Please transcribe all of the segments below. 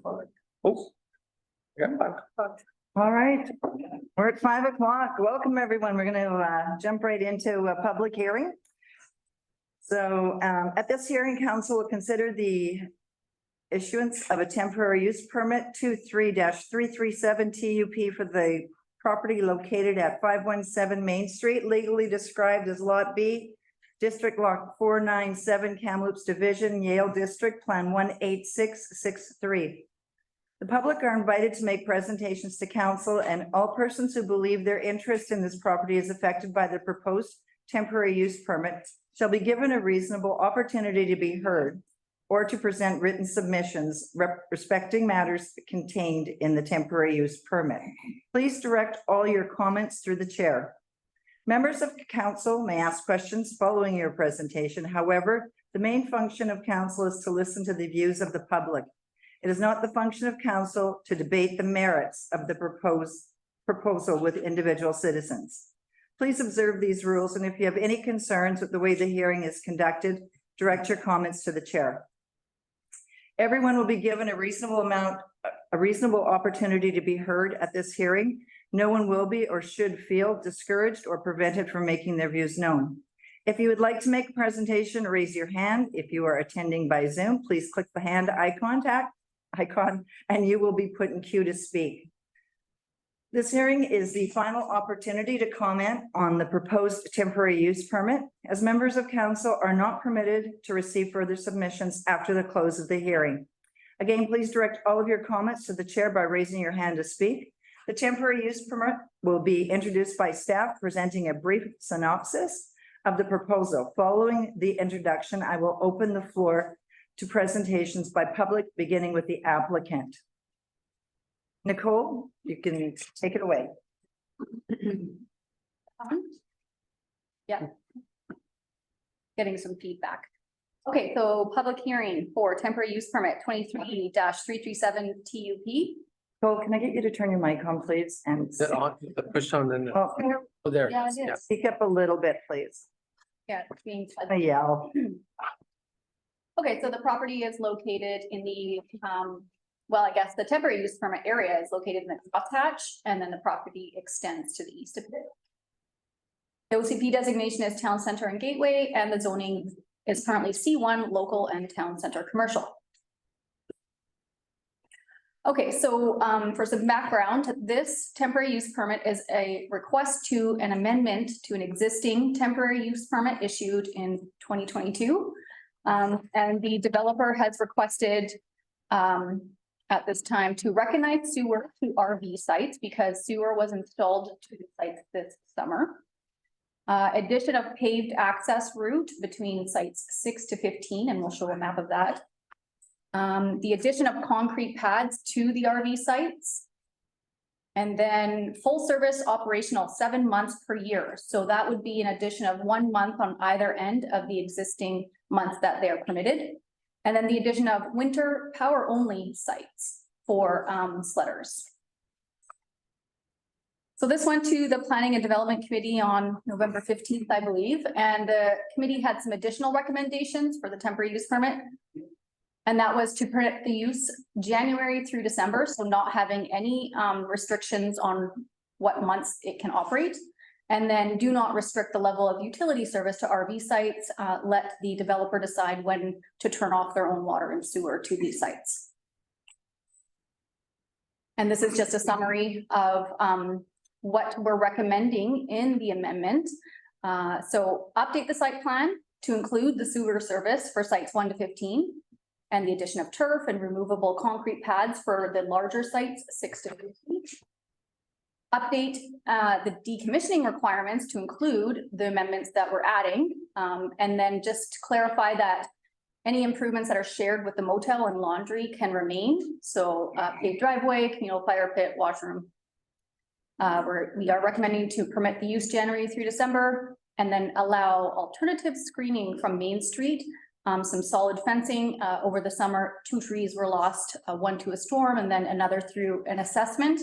Oh. Yeah. All right, we're at 5 o'clock. Welcome, everyone. We're going to jump right into a public hearing. So at this hearing, council will consider the issuance of a temporary use permit 23-337 TUP for the property located at 517 Main Street, legally described as Lot B, District Lot 497, Kamloops Division, Yale District, Plan 18663. The public are invited to make presentations to council, and all persons who believe their interest in this property is affected by the proposed temporary use permit shall be given a reasonable opportunity to be heard or to present written submissions respecting matters contained in the temporary use permit. Please direct all your comments through the chair. Members of council may ask questions following your presentation. However, the main function of council is to listen to the views of the public. It is not the function of council to debate the merits of the proposal with individual citizens. Please observe these rules, and if you have any concerns with the way the hearing is conducted, direct your comments to the chair. Everyone will be given a reasonable opportunity to be heard at this hearing. No one will be or should feel discouraged or prevented from making their views known. If you would like to make a presentation, raise your hand. If you are attending by Zoom, please click the hand icon and you will be put in queue to speak. This hearing is the final opportunity to comment on the proposed temporary use permit, as members of council are not permitted to receive further submissions after the close of the hearing. Again, please direct all of your comments to the chair by raising your hand to speak. The temporary use permit will be introduced by staff, presenting a brief synopsis of the proposal. Following the introduction, I will open the floor to presentations by public, beginning with the applicant. Nicole, you can take it away. Yeah. Getting some feedback. Okay, so public hearing for temporary use permit 23-337 TUP. Nicole, can I get you to turn your mic on, please? And Push on and oh, there. Yeah, it is. speak up a little bit, please. Yeah, it's being A yell. okay, so the property is located in the well, I guess the temporary use permit area is located in the crosshatch, and then the property extends to the east of it. The OCP designation is town center and gateway, and the zoning is currently C1 local and town center commercial. Okay, so for some background, this temporary use permit is a request to an amendment to an existing temporary use permit issued in 2022. And the developer has requested at this time to recognize sewer to RV sites because sewer was installed to the sites this summer. Addition of paved access route between sites 6 to 15, and we'll show a map of that. The addition of concrete pads to the RV sites. And then full service operational 7 months per year. So that would be an addition of 1 month on either end of the existing months that they are permitted. And then the addition of winter power only sites for sledders. So this went to the Planning and Development Committee on November 15th, I believe, and the committee had some additional recommendations for the temporary use permit. And that was to permit the use January through December, so not having any restrictions on what months it can operate. And then do not restrict the level of utility service to RV sites. Let the developer decide when to turn off their own water and sewer to these sites. And this is just a summary of what we're recommending in the amendment. So update the site plan to include the sewer service for sites 1 to 15 and the addition of turf and removable concrete pads for the larger sites 6 to 15. Update the decommissioning requirements to include the amendments that we're adding, and then just clarify that any improvements that are shared with the motel and laundry can remain. So paved driveway, communal fire pit, washroom. We are recommending to permit the use January through December, and then allow alternative screening from Main Street. Some solid fencing over the summer. 2 trees were lost, one to a storm and then another through an assessment.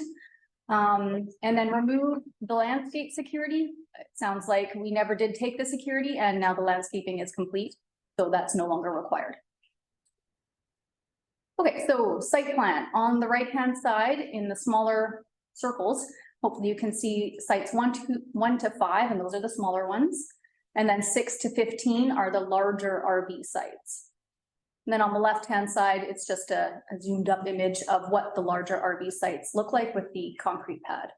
And then remove the landscape security. It sounds like we never did take the security and now the landscaping is complete. So that's no longer required. Okay, so site plan on the right-hand side in the smaller circles, hopefully you can see sites 1 to 5, and those are the smaller ones. And then 6 to 15 are the larger RV sites. And then on the left-hand side, it's just a zoomed up image of what the larger RV sites look like with the concrete pad.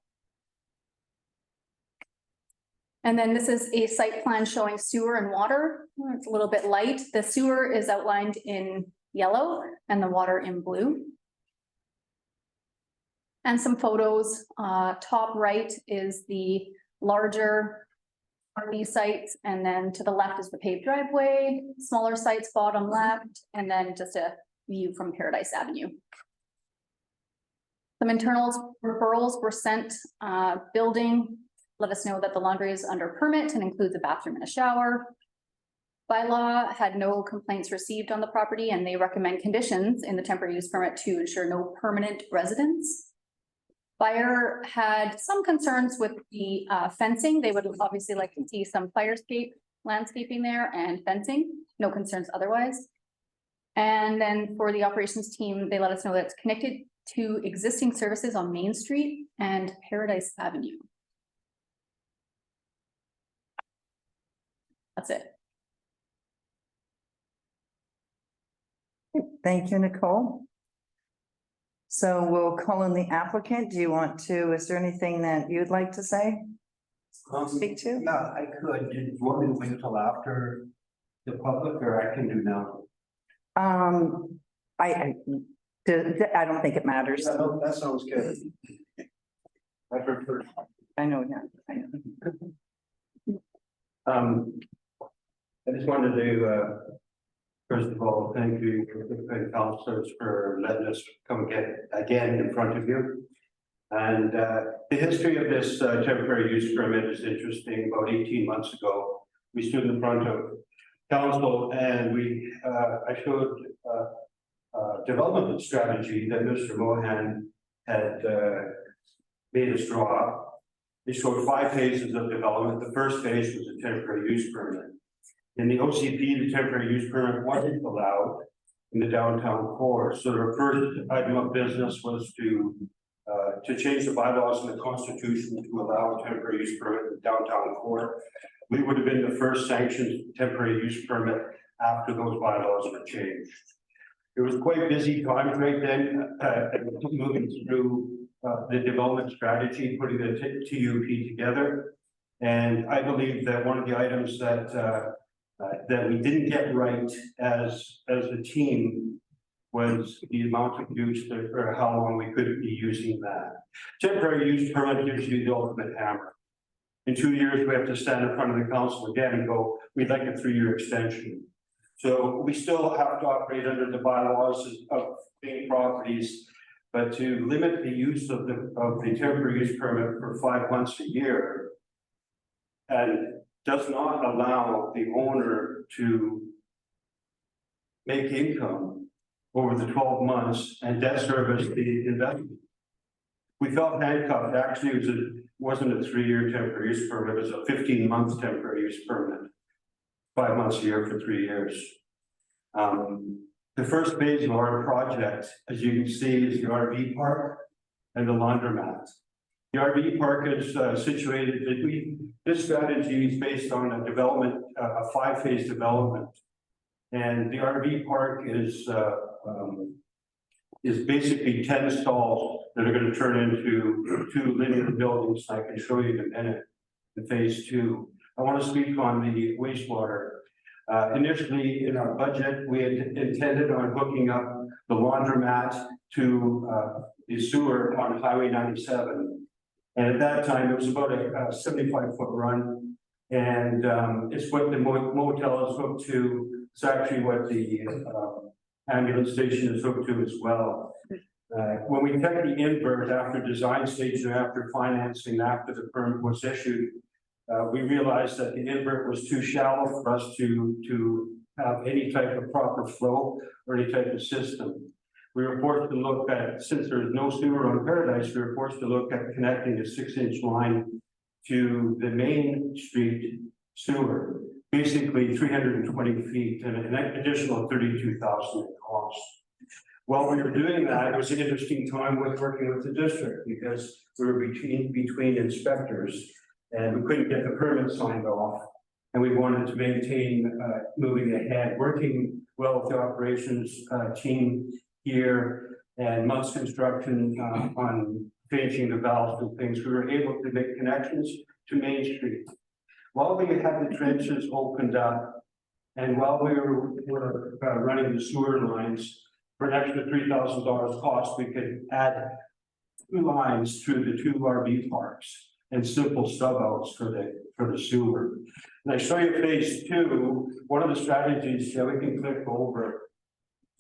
And then this is a site plan showing sewer and water. It's a little bit light. The sewer is outlined in yellow and the water in blue. And some photos, top right is the larger RV sites, and then to the left is the paved driveway, smaller sites bottom left, and then just a view from Paradise Avenue. Some internal referrals were sent, building, let us know that the laundry is under permit and includes a bathroom and a shower. Bylaw had no complaints received on the property, and they recommend conditions in the temporary use permit to ensure no permanent residence. Fire had some concerns with the fencing. They would obviously like to see some fire escape landscaping there and fencing, no concerns otherwise. And then for the operations team, they let us know that it's connected to existing services on Main Street and Paradise Avenue. That's it. Thank you, Nicole. So we'll call in the applicant. Do you want to, is there anything that you'd like to say? Speak to? Yeah, I could. Did you want me to wait until after the public, or I can do now? I don't think it matters. Yeah, no, that sounds good. I prefer. I know, yeah. I just wanted to, first of all, thank you for the councillors for letting us come again in front of you. And the history of this temporary use permit is interesting. About 18 months ago, we stood in front of council and I showed a development strategy that Mr. Mohan had made us draw. He showed 5 phases of development. The first phase was a temporary use permit. In the OCP, the temporary use permit wasn't allowed in the downtown core. So the first item of business was to change the bylaws in the Constitution to allow a temporary use permit in the downtown core. We would have been the first sanctioned temporary use permit after those bylaws were changed. It was quite busy times right then, moving through the development strategy, putting the TUP together. And I believe that one of the items that we didn't get right as a team was the amount of use or how long we could be using that. Temporary use permit gives you the ultimate hammer. In 2 years, we have to stand in front of the council again and go, we'd like a 3-year extension. So we still have to operate under the bylaws of being properties, but to limit the use of the temporary use permit for 5 months a year and does not allow the owner to make income over the 12 months and debt service the investment. We felt handcuffed. Actually, it wasn't a 3-year temporary use permit, it was a 15-month temporary use permit. 5 months a year for 3 years. The first phase of our project, as you can see, is the RV park and the laundromat. The RV park is situated, this strategy is based on a development, a 5-phase development. And the RV park is basically 10 stalls that are going to turn into 2 linear buildings. I can show you in a minute in phase 2. I want to speak on the wastewater. Initially in our budget, we had intended on hooking up the laundromat to the sewer on Highway 97. And at that time, it was about a 75-foot run. And it's what the motel is hooked to. It's actually what the ambulance station is hooked to as well. When we checked the invert after design stage and after financing, after the permit was issued, we realized that the invert was too shallow for us to have any type of proper flow or any type of system. We were forced to look at, since there's no sewer on Paradise, we were forced to look at connecting a 6-inch line to the Main Street sewer, basically 320 feet and an additional $32,000 in cost. while we were doing that, it was an interesting time with working with the district because we were between inspectors and we couldn't get the permit signed off. And we wanted to maintain moving ahead, working well with the operations team here and Muntz Construction on changing the valves and things. We were able to make connections to Main Street. While we had the trenches opened up and while we were running the sewer lines, for an extra $3,000 cost, we could add 2 lines through the 2 RV parks and simple sub outs for the sewer. And I show you phase 2, one of the strategies, yeah, we can click over.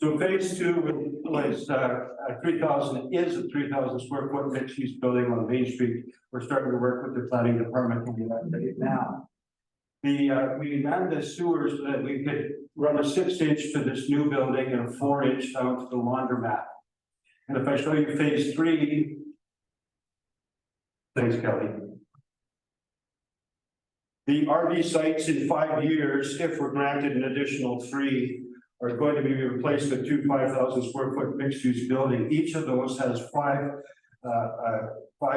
So phase 2 was 3,000 square foot mixed use building on Main Street. We're starting to work with the planning department on that now. We ran the sewers so that we could run a 6-inch to this new building and a 4-inch down to the laundromat. And if I show you phase 3, thanks, Kelly. The RV sites in 5 years, if we're granted an additional 3, are going to be replaced with 2 5,000 square foot mixed use building. Each of those has 5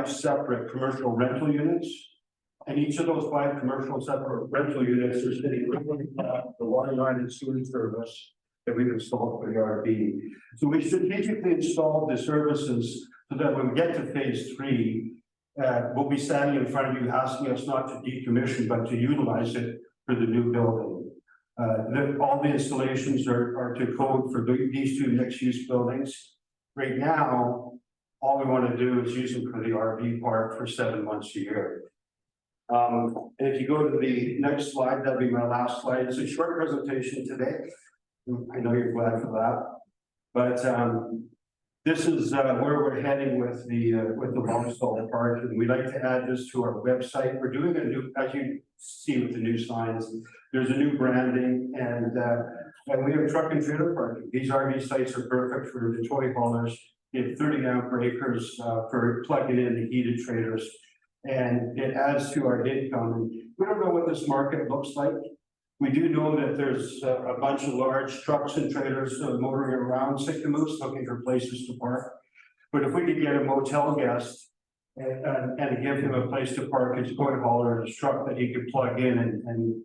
separate commercial rental units. And each of those 5 commercial separate rental units are sitting within the water line and sewer service that we've installed for the RV. So we strategically installed the services so that when we get to phase 3, we'll be standing in front of you asking us not to decommission, but to utilize it for the new building. All the installations are to code for these 2 mixed-use buildings. Right now, all we want to do is use them for the RV park for 7 months a year. And if you go to the next slide, that'll be my last slide. It's a short presentation today. I know you're glad for that, but this is where we're heading with the Longstall Park, and we'd like to add this to our website. We're doing a new, as you see with the new signs, there's a new branding, and we have truck and trailer parking. These RV sites are perfect for the toy haulers. You have 30 amp breakers for plugging in the heated trailers, and it adds to our income. We don't know what this market looks like. We do know that there's a bunch of large trucks and trailers motoring around Sicamous looking for places to park. But if we could get a motel guest and give him a place to park his toy hauler and his truck that he could plug in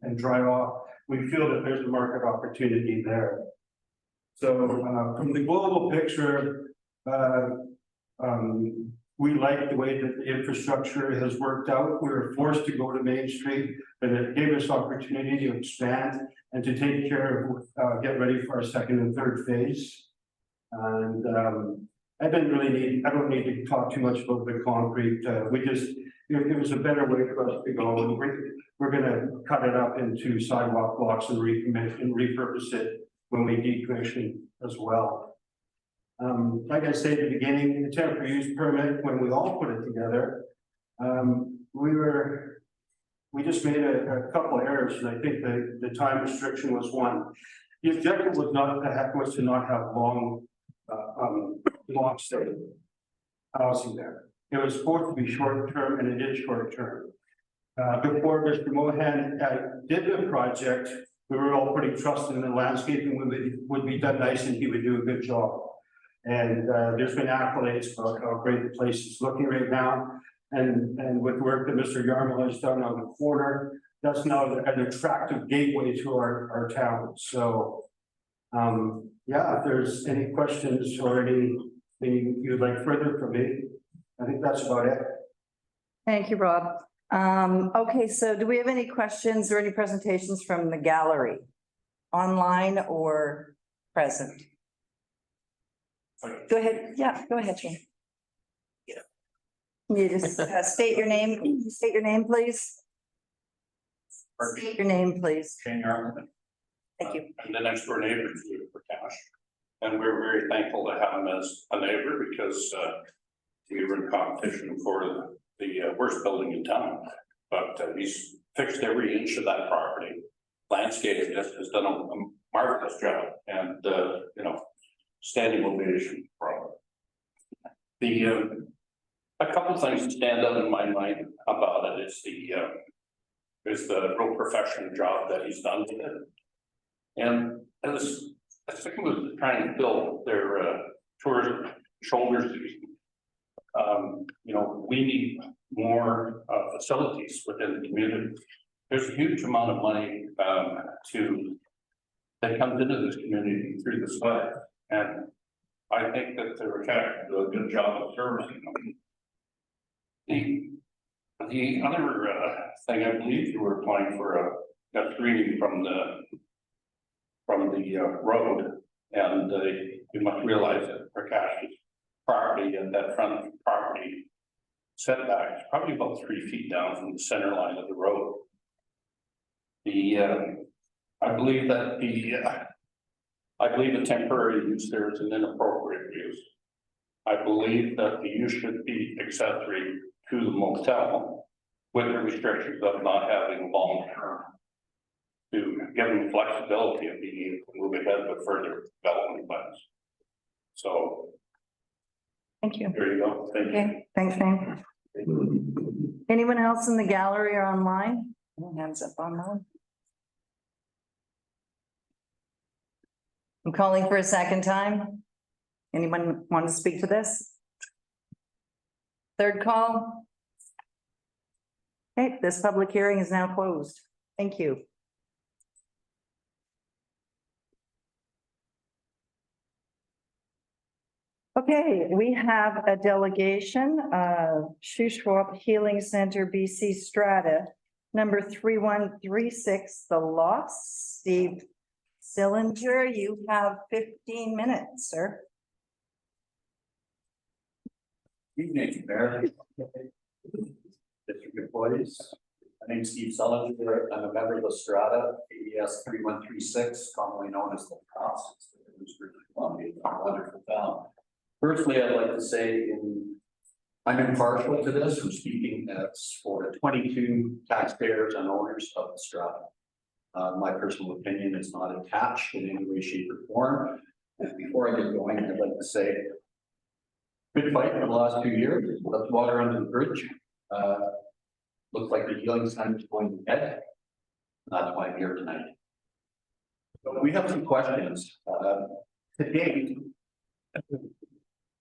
and drive off, we feel that there's a market opportunity there. So from the global picture, we like the way that the infrastructure has worked out. We were forced to go to Main Street, but it gave us opportunity to expand and to take care of, get ready for our 2nd and 3rd phase. And I don't need to talk too much about the concrete. It was a better way for us to go. And we're going to cut it up into sidewalk blocks and repurpose it when we decommission as well. Like I said at the beginning, the temporary use permit, when we all put it together, we just made a couple of errors, and I think the time restriction was one. The objective was to not have long stay housing there. It was supposed to be short term, and it is short term. Before Mr. Mohan did the project, we were all pretty trusting in the landscaping would be done nice, and he would do a good job. And there's been accolades about how great the place is looking right now. And with work that Mr. Yarmel has done on the corner, that's now an attractive gateway to our town. So, yeah, if there's any questions or anything you'd like further from me, I think that's about it. Thank you, Rob. Okay, so do we have any questions or any presentations from the gallery, online or present? Go ahead. Yeah, go ahead, Shane. Yeah. You just state your name. State your name, please. State your name, please. Shane Yarmouth. Thank you. I'm the next door neighbor to Prakash. And we're very thankful to have him as a neighbor because we were in competition for the worst building in town. But he's fixed every inch of that property. Landscaping just has done a marvelous job, and you know, standing ovation for the a couple of things that stand out in my mind about it is the real professional job that he's done with it. And as I think was trying to build their tourist shoulder season. You know, we need more facilities within the community. There's a huge amount of money that comes into this community through the SLED. And I think that the Racast do a good job of servicing them. The other thing, I believe you were applying for a screening from the road, and you must realize that Racast's property and that front property setback is probably about 3 feet down from the center line of the road. I believe that the temporary use there is an inappropriate use. I believe that the use should be accessory to the motel with the restrictions of not having long term, to give them flexibility of being able to move ahead with further development plans. So. Thank you. There you go. Thank you. Okay, thanks, Sam. Anyone else in the gallery or online? No hands up online. I'm calling for a second time. Anyone want to speak to this? Third call. Okay, this public hearing is now closed. Thank you. Okay, we have a delegation of Shuswap Healing Center, BC Strata, number 3136, The Lost. Steve Sillinger, you have 15 minutes, sir. Evening, Mayor. District employees. My name is Steve Sullinger. I'm a member of the Strata, AES 3136, commonly known as the Cross. It's a wonderful town. Firstly, I'd like to say I'm impartial to this. I'm speaking as for 22 taxpayers and owners of the Strata. My personal opinion is not attached in any way, shape, or form. And before I get going, I'd like to say, good fight for the last 2 years. Let's water under the bridge. Looks like the healing center is going to head. That's why I'm here tonight. So we have some questions. Today,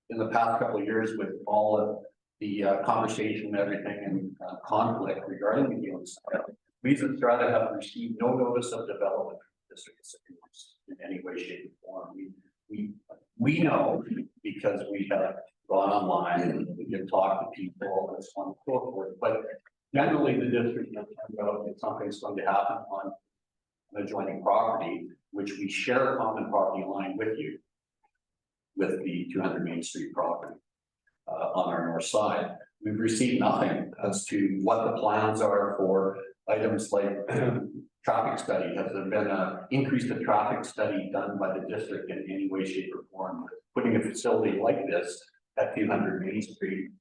in the past couple of years, with all of the conversation and everything and conflict regarding the healing center, we as a Strata have received no notice of development from the district in any way, shape, or form. We know because we have gone online and we can talk to people and so on and so forth. But generally, the district has turned out if something's going to happen on an adjoining property, which we share a common property line with you, with the 200 Main Street property on our north side. We've received nothing as to what the plans are for items like traffic study. Has there been an increase in traffic study done by the district in any way, shape, or form? Putting a facility like this at 200 Main Street,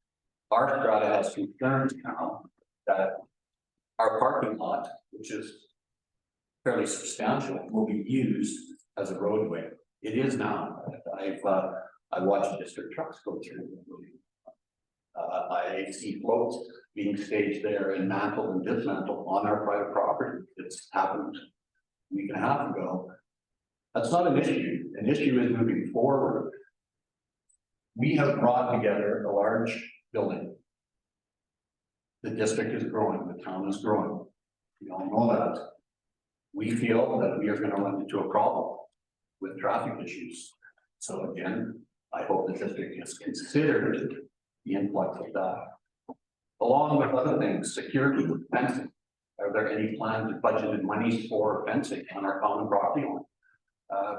our Strata has concerns now that our parking lot, which is fairly substantial, will be used as a roadway. It is now. I watched district trucks go through. I see floats being staged there and mantled and dismantled on our private property. It's happened a week and a half ago. That's not an issue. An issue is moving forward. We have brought together a large building. The district is growing, the town is growing. We all know that. We feel that we are going to run into a problem with traffic issues. So again, I hope the district has considered the influx of that. Along with other things, security, fencing. Are there any plans or budgeted monies for fencing on our common property line?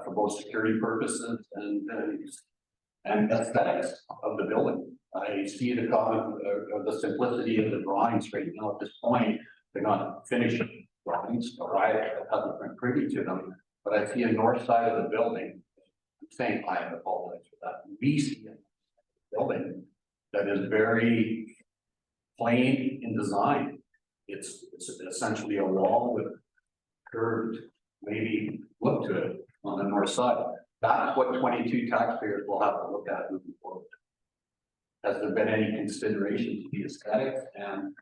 For both security purposes and aesthetics of the building. I see the comment of the simplicity of the drawings right now at this point. They're not finished drawings, or I haven't been privy to them, but I see a north side of the building. I'm saying I apologize for that. We see a building that is very plain in design. It's essentially a wall with curved, maybe look to it on the north side. That's what 22 taxpayers will have to look at moving forward. Has there been any consideration to the aesthetics and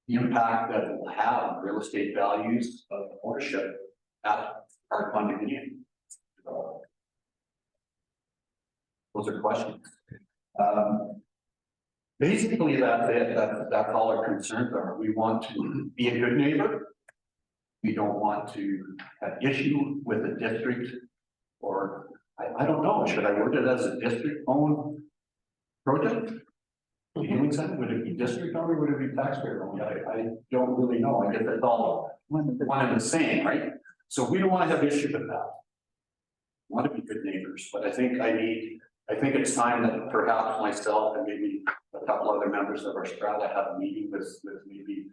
the impact that it will have on real estate values of ownership at our condominium? Those are questions. Basically, that's all our concerns are. We want to be a good neighbor. We don't want to have issue with a district, or I don't know, should I word it as a district-owned project? The healing center, would it be district-owned or would it be taxpayer-owned? I don't really know. I guess it's all one and the same, right? So we don't want to have issue with that. We want to be good neighbors, but I think it's time that perhaps myself and maybe a couple other members of our strata have a meeting with maybe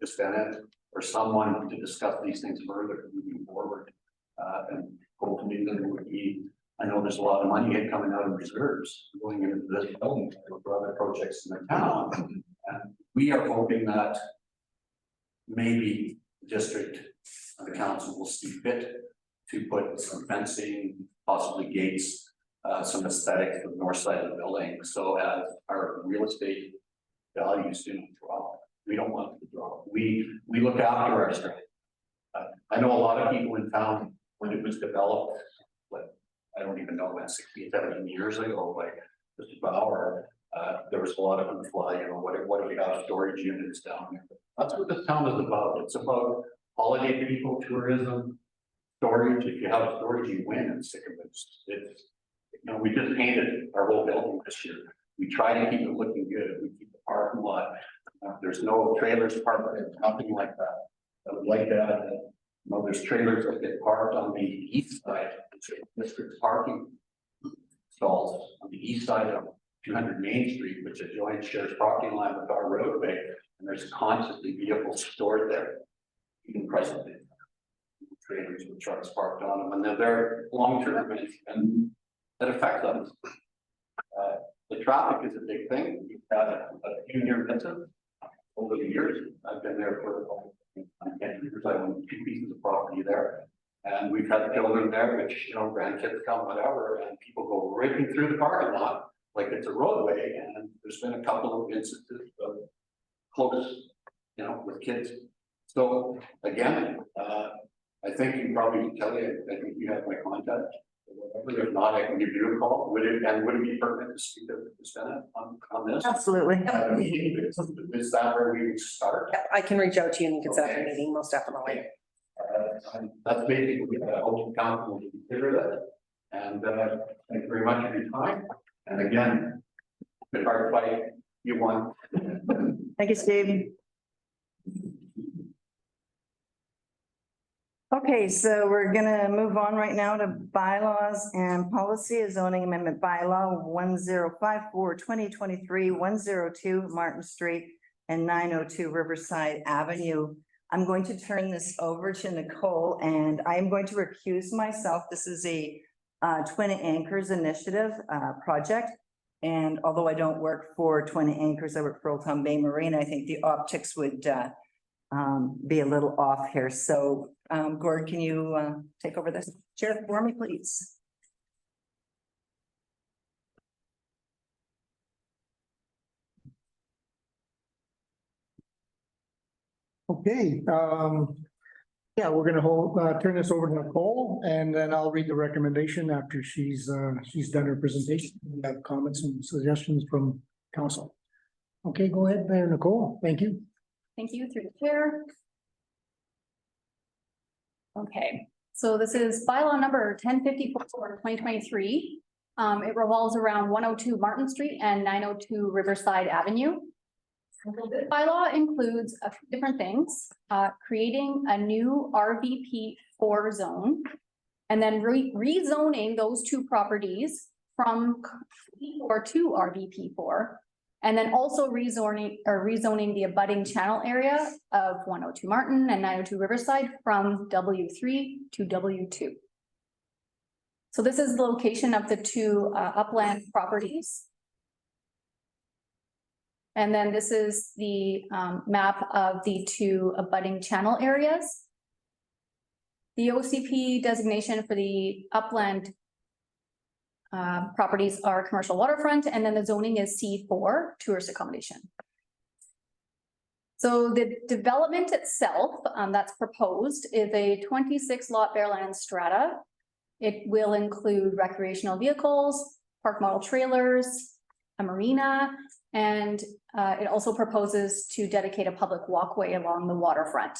Ms. Bennett or someone to discuss these things further moving forward. And hopefully there would be, I know there's a lot of money coming out of reserves going into this building for other projects in the town. And we are hoping that maybe the district and the council will see fit to put some fencing, possibly gates, some aesthetics for the north side of the building, so as our real estate values do drop. We don't want it to drop. We look after our strength. I know a lot of people in town, when it was developed, but I don't even know when, 16, 17 years ago, like Mr. Bauer, there was a lot of hoopla, you know, what do we have storage units down there? That's what this town is about. It's about holiday people, tourism, storage. If you have storage, you win and sick of it. It's, you know, we just painted our whole building this year. We try to keep it looking good. We keep the parking lot. There's no trailers parked there, nothing like that. I would like to add that, you know, there's trailers that get parked on the east side, district parking stalls on the east side of 200 Main Street, which adjoins shares property line with our roadway, and there's constantly vehicles stored there, even presently. Trailers with trucks parked on them, and they're there long term, and that affects us. The traffic is a big thing. We've had a few near misses over the years. I've been there for 10 years. I own 2 pieces of property there, and we've had children there, which, you know, grandkids come, whatever, and people go ripping through the parking lot like it's a roadway. And there's been a couple of instances of close, you know, with kids. So again, I think you probably can tell you, I think you have my contact or whatever. If not, I can give you a call. Would it be pertinent to speak to Ms. Bennett on this? Absolutely. Is that where we would start? Yeah, I can reach out to you and you can set up a meeting, most definitely. That's basically, open council will consider that. And thank you very much for your time. And again, good hard fight, you won. Thank you, Steve. Okay, so we're gonna move on right now to bylaws and policy, a zoning amendment bylaw 1054/2023, 102 Martin Street and 902 Riverside Avenue. I'm going to turn this over to Nicole, and I am going to recuse myself. This is a Twin Anchors Initiative project. And although I don't work for Twin Anchors, I work for Old Town Bay Marine, I think the optics would be a little off here. So Gord, can you take over this chair for me, please? Okay, yeah, we're gonna turn this over to Nicole, and then I'll read the recommendation after she's done her presentation. We have comments and suggestions from council. Okay, go ahead there, Nicole. Thank you. Thank you, through the chair. Okay, so this is bylaw number 1054/2023. It revolves around 102 Martin Street and 902 Riverside Avenue. This bylaw includes a few different things, creating a new RVP4 zone, and then rezoning those 2 properties from P4 to RVP4. And then also rezoning the abutting channel area of 102 Martin and 902 Riverside from W3 to W2. So this is the location of the 2 upland properties. And then this is the map of the 2 abutting channel areas. The OCP designation for the upland properties are commercial waterfront, and then the zoning is C4, tourist accommodation. So the development itself that's proposed is a 26 lot bare land strata. It will include recreational vehicles, park model trailers, a marina, and it also proposes to dedicate a public walkway along the waterfront.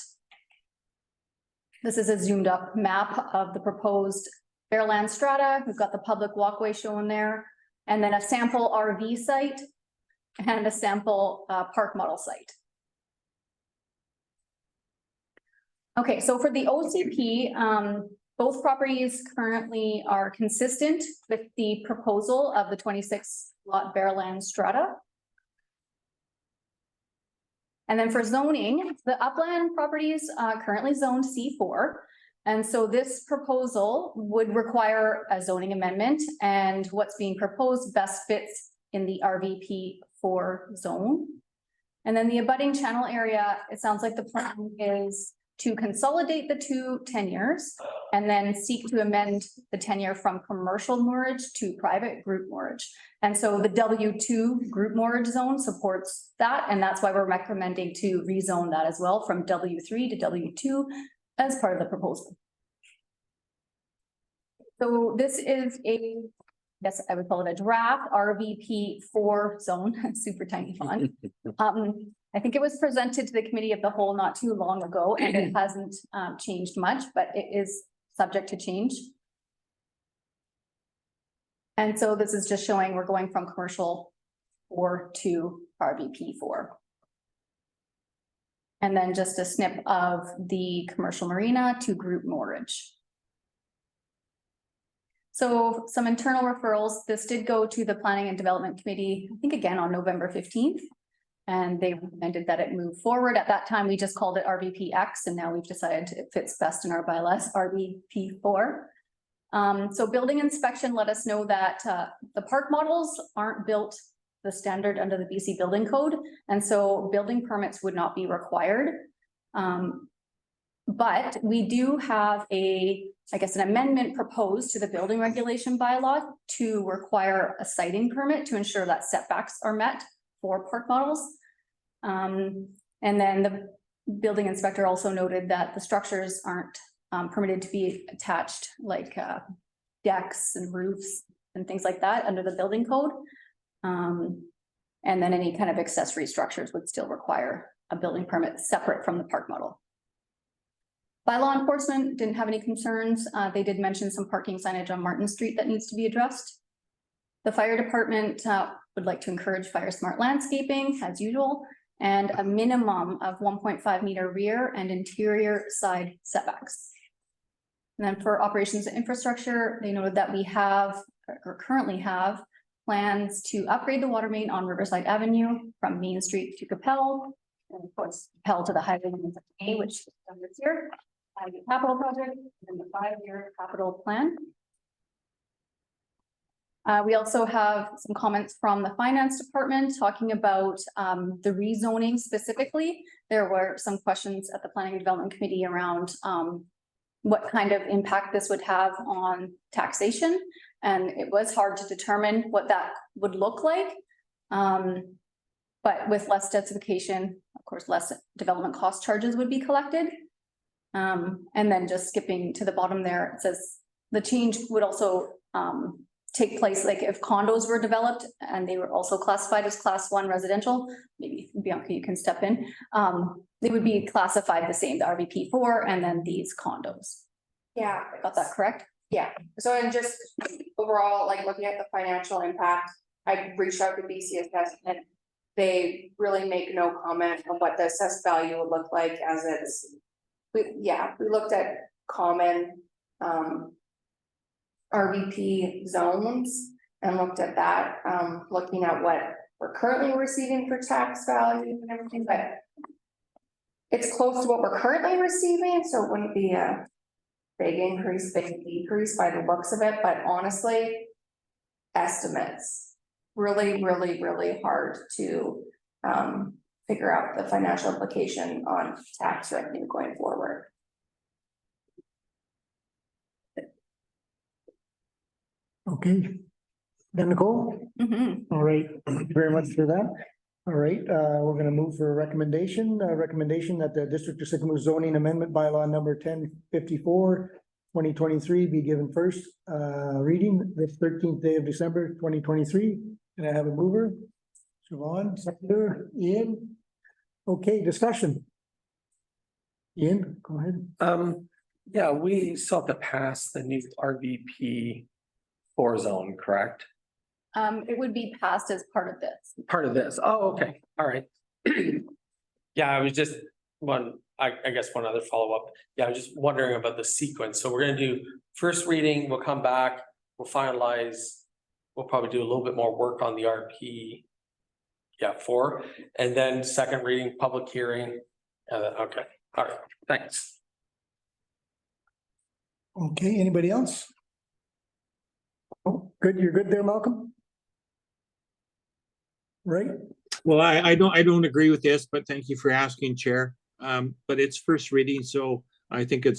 This is a zoomed up map of the proposed Fairland strata. We've got the public walkway shown there, and then a sample RV site and a sample park model site. Okay, so for the OCP, both properties currently are consistent with the proposal of the 26 lot Fairland strata. And then for zoning, the upland properties are currently zoned C4. And so this proposal would require a zoning amendment, and what's being proposed best fits in the RVP4 zone. And then the abutting channel area, it sounds like the plan is to consolidate the two tenures and then seek to amend the tenure from commercial moorage to private group moorage. And so the W2 group moorage zone supports that, and that's why we're recommending to rezone that as well from W3 to W2 as part of the proposal. So this is I would call it a draft RVP4 zone, super tiny font. I think it was presented to the committee of the whole not too long ago, and it hasn't changed much, but it is subject to change. And so this is just showing we're going from commercial 4 to RVP4. And then just a snip of the commercial marina to group moorage. So some internal referrals. This did go to the Planning and Development Committee, I think again on November 15th. And they recommended that it move forward. At that time, we just called it RVPX, and now we've decided it fits best in our bylaws, RVP4. So building inspection let us know that the park models aren't built the standard under the BC building code, and so building permits would not be required. But we do have an amendment proposed to the building regulation bylaw to require a siting permit to ensure that setbacks are met for park models. And then the building inspector also noted that the structures aren't permitted to be attached, like decks and roofs and things like that under the building code. And then any kind of accessory structures would still require a building permit separate from the park model. By law enforcement, didn't have any concerns. They did mention some parking signage on Martin Street that needs to be addressed. The fire department would like to encourage fire smart landscaping as usual, and a minimum of 1.5 meter rear and interior side setbacks. And then for operations and infrastructure, they noted that we have or currently have plans to upgrade the water main on Riverside Avenue from Main Street to Capel, and of course Capel to the highway, which is done this year. The capital project and the 5-year capital plan. We also have some comments from the finance department talking about the rezoning specifically. There were some questions at the Planning and Development Committee around what kind of impact this would have on taxation. And it was hard to determine what that would look like. But with less densification, of course, less development cost charges would be collected. And then just skipping to the bottom there, it says the change would also take place like if condos were developed and they were also classified as class 1 residential. Maybe Bianca, you can step in. They would be classified the same, the RVP4 and then these condos. Yeah. Got that correct? Yeah. So and just overall, like looking at the financial impact, I reached out to BCSS and they really make no comment on what the assessed value would look like as it's. We looked at common RVP zones and looked at that, looking at what we're currently receiving for tax value and everything, but it's close to what we're currently receiving, so it wouldn't be a big increase, big decrease by the looks of it, but honestly, estimates really, really, really hard to figure out the financial implication on tax revenue going forward. Okay. Then Nicole? All right, thank you very much for that. All right, we're gonna move for a recommendation that the District of Sycamore zoning amendment bylaw number 1054 2023 be given first reading this 13th day of December, 2023. And I have a mover. Siobhan, seconder, Ian. Okay, discussion. Ian, go ahead. Yeah, we still have to pass the new RVP 4 zone, correct? It would be passed as part of this. Part of this. Oh, okay, all right. Yeah, I was just I guess one other follow-up. Yeah, I was just wondering about the sequence. So we're gonna do first reading, we'll come back, we'll finalize. We'll probably do a little bit more work on the RP. Yeah, 4, and then second reading, public hearing. Okay, all right, thanks. Okay, anybody else? Oh, good, you're good there, Malcolm? Right? Well, I don't agree with this, but thank you for asking, Chair. But it's first reading, so I think it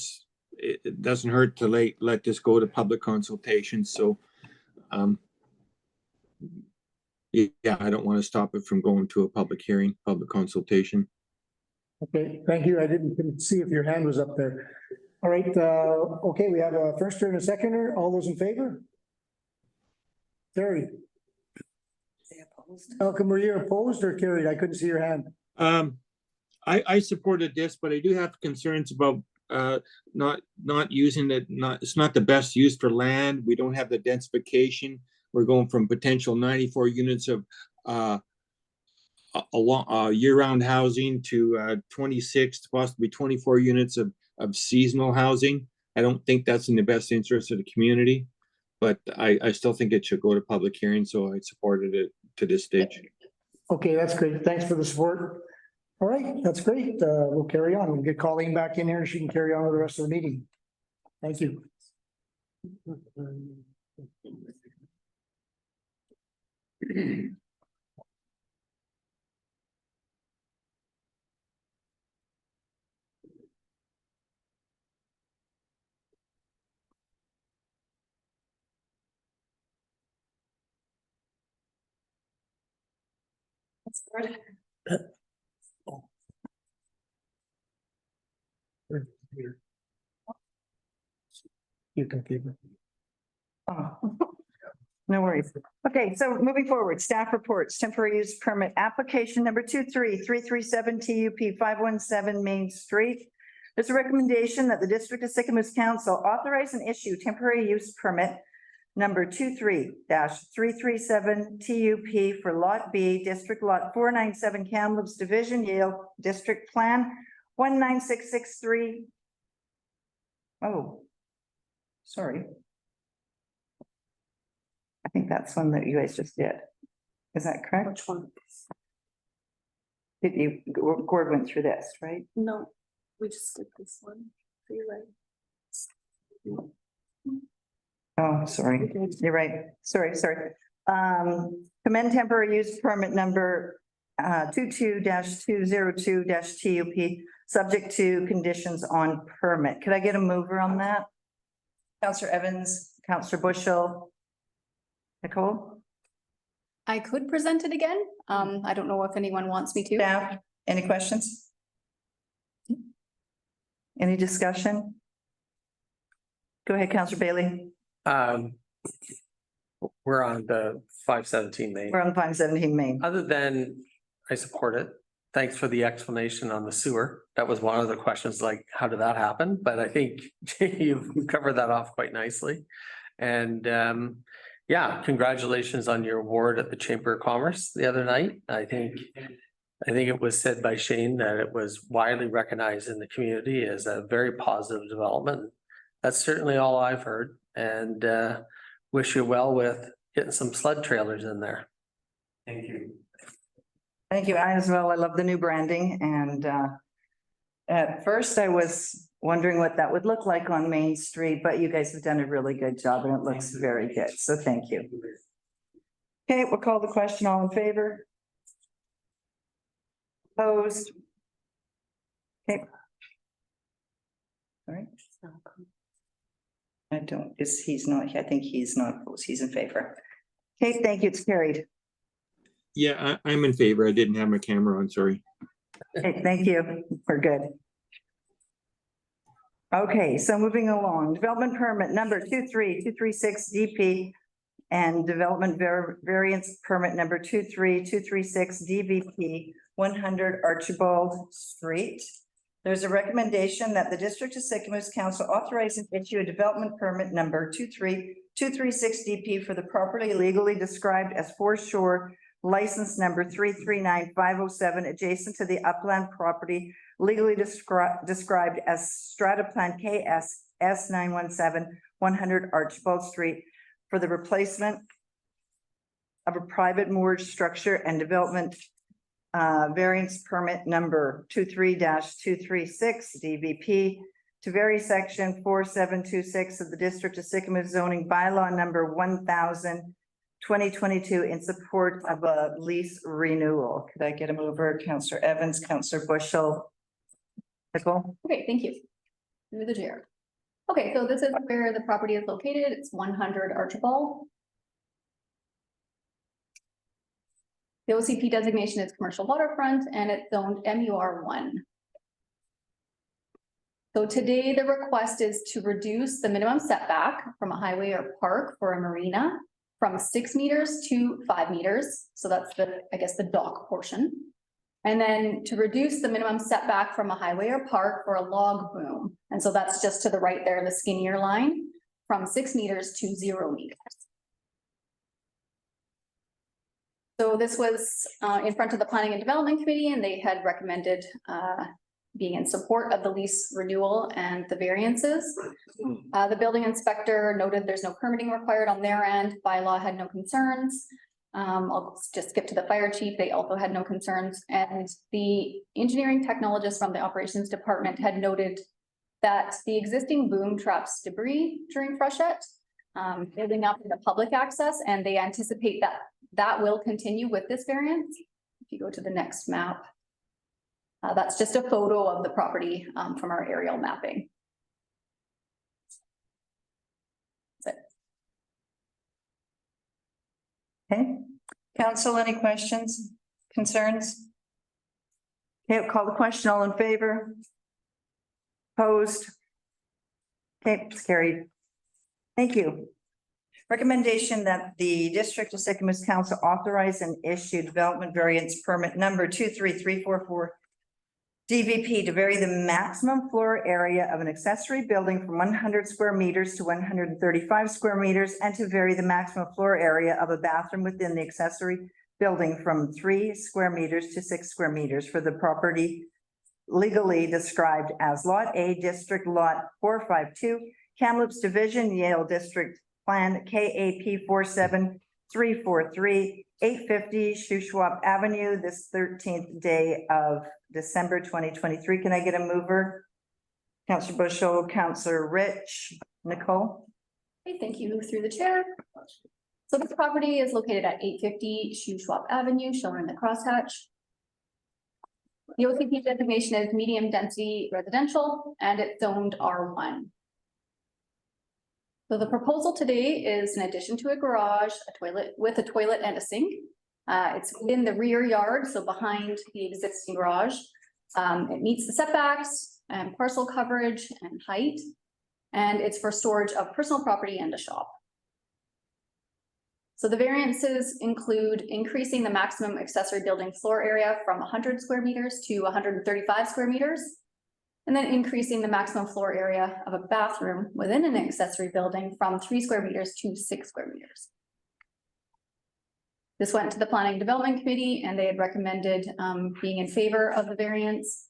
doesn't hurt to let this go to public consultation, so. Yeah, I don't want to stop it from going to a public hearing, public consultation. Okay, thank you. I didn't see if your hand was up there. All right, okay, we have a firster and a seconder. All those in favor? Carried. Malcolm, were you opposed or carried? I couldn't see your hand. I supported this, but I do have concerns about not using it. It's not the best use for land. We don't have the densification. We're going from potential 94 units of year-round housing to 26, possibly 24 units of seasonal housing. I don't think that's in the best interest of the community, but I still think it should go to public hearing, so I supported it to this stage. Okay, that's great. Thanks for the support. All right, that's great. We'll carry on. We'll get Colleen back in here. She can carry on with the rest of the meeting. Thank you. You can keep it. Oh, no worries. Okay, so moving forward, staff reports, temporary use permit, application number 23337 TUP 517 Main Street. There's a recommendation that the District of Sycamoose Council authorize and issue temporary use permit number 23-337 TUP for Lot B, District Lot 497, Kamloops Division, Yale District Plan 19663. Oh, sorry. I think that's one that you guys just did. Is that correct? Which one? Did you, Gord went through this, right? No, we just did this one. So you're right. Oh, sorry. You're right. Sorry. Commend temporary use permit number 22-202-TUP, subject to conditions on permit. Could I get a mover on that? Counselor Evans, Counselor Bushel. Nicole? I could present it again. I don't know if anyone wants me to. Staff, any questions? Any discussion? Go ahead, Counselor Bailey. We're on the 517 Main. We're on 517 Main. Other than I support it. Thanks for the explanation on the sewer. That was one of the questions, like, how did that happen? But I think you've covered that off quite nicely. And yeah, congratulations on your award at the Chamber of Commerce the other night. I think it was said by Shane that it was widely recognized in the community as a very positive development. That's certainly all I've heard, and wish you well with getting some sled trailers in there. Thank you. Thank you. I as well. I love the new branding, and at first I was wondering what that would look like on Main Street, but you guys have done a really good job and it looks very good. So thank you. Okay, we'll call the question. All in favor? Opposed? Okay. All right. I don't, he's not, I think he's not opposed. He's in favor. Okay, thank you. It's carried. Yeah, I'm in favor. I didn't have my camera on, sorry. Okay, thank you. We're good. Okay, so moving along, development permit number 23236 DP and development variance permit number 23236 DVP 100 Archibald Street. There's a recommendation that the District of Sycamoose Council authorize and issue a development permit number 23236 DP for the property legally described as Foreshore license number 339507 adjacent to the upland property legally described as Strata Plan KS S917 100 Archibald Street for the replacement of a private moored structure and development variance permit number 23-236 DVP to vary section 4726 of the District of Sycamoose zoning bylaw number 1000/2022 in support of a lease renewal. Could I get a mover? Councillor Evans, Councillor Bushel. Nicole? Okay, thank you. Through the chair. Okay, so this is where the property is located. It's 100 Archibald. The OCP designation is commercial waterfront and it's zoned MUR1. So today the request is to reduce the minimum setback from a highway or park for a marina from 6 meters to 5 meters. So that's I guess the dock portion. And then to reduce the minimum setback from a highway or park for a log boom. And so that's just to the right there, the skinnier line, from 6 meters to 0 meters. So this was in front of the Planning and Development Committee, and they had recommended being in support of the lease renewal and the variances. The building inspector noted there's no permitting required on their end. Bylaw had no concerns. I'll just skip to the fire chief. They also had no concerns. And the engineering technologist from the operations department had noted that the existing boom traps debris during freshet, building up into public access, and they anticipate that that will continue with this variance. If you go to the next map, that's just a photo of the property from our aerial mapping. That's it. Okay, council, any questions, concerns? Okay, I'll call the question. All in favor? Opposed? Okay, it's carried. Thank you. Recommendation that the District of Sycamoose Council authorize and issue development variance permit number 23344 DVP to vary the maximum floor area of an accessory building from 100 square meters to 135 square meters and to vary the maximum floor area of a bathroom within the accessory building from 3 square meters to 6 square meters for the property legally described as Lot A, District Lot 452, Kamloops Division, Yale District Plan KAP 47343, 850 Shuswap Avenue, this 13th day of December 2023. Can I get a mover? Councillor Bushel, Councillor Rich, Nicole. Okay, thank you through the chair. So this property is located at 850 Shuswap Avenue, shown in the crosshatch. The OCP designation is medium density residential and it's zoned R1. So the proposal today is an addition to a garage, a toilet and a sink. It's in the rear yard, so behind the existing garage. It meets the setbacks and parcel coverage and height, and it's for storage of personal property and a shop. So the variances include increasing the maximum accessory building floor area from 100 square meters to 135 square meters, and then increasing the maximum floor area of a bathroom within an accessory building from 3 square meters to 6 square meters. This went to the Planning and Development Committee and they had recommended being in favor of the variance.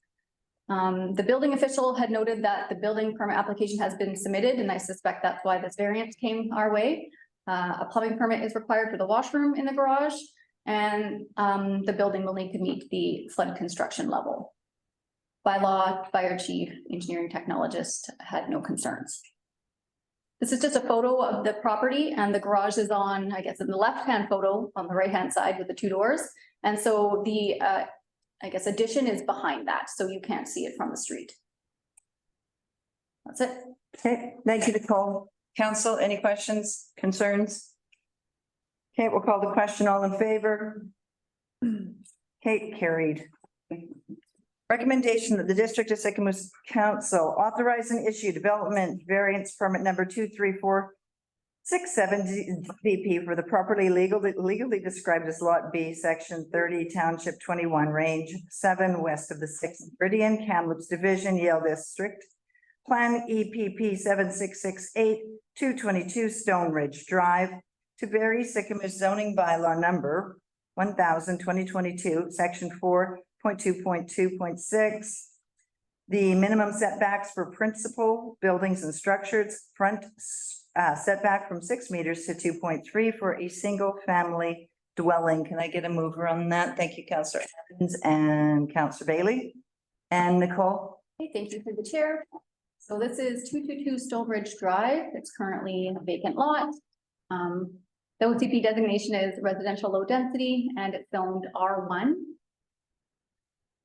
The building official had noted that the building permit application has been submitted, and I suspect that's why this variance came our way. A plumbing permit is required for the washroom in the garage, and the building will need to meet the flood construction level. By law, fire chief, engineering technologist had no concerns. This is just a photo of the property, and the garage is on, I guess, in the left-hand photo on the right-hand side with the 2 doors. And so the, I guess, addition is behind that, so you can't see it from the street. That's it. Okay, thank you, Nicole. Council, any questions, concerns? Okay, we'll call the question. All in favor? Okay, carried. Recommendation that the District of Sycamoose Council authorize and issue development variance permit number 23467 VP for the property legally described as Lot B, Section 30, Township 21, Range 7, west of the 6th Meridian, Kamloops Division, Yale District. Plan EPP 7668 222 Stone Ridge Drive to vary Sycamoose zoning bylaw number 1000/2022, Section 4.2.2.6. The minimum setbacks for principal buildings and structures, front setback from 6 meters to 2.3 for a single family dwelling. Can I get a mover on that? Thank you, Councillor Evans and Councillor Bailey. And Nicole? Okay, thank you for the chair. So this is 222 Stone Ridge Drive. It's currently a vacant lot. The OTP designation is residential low density and it's zoned R1.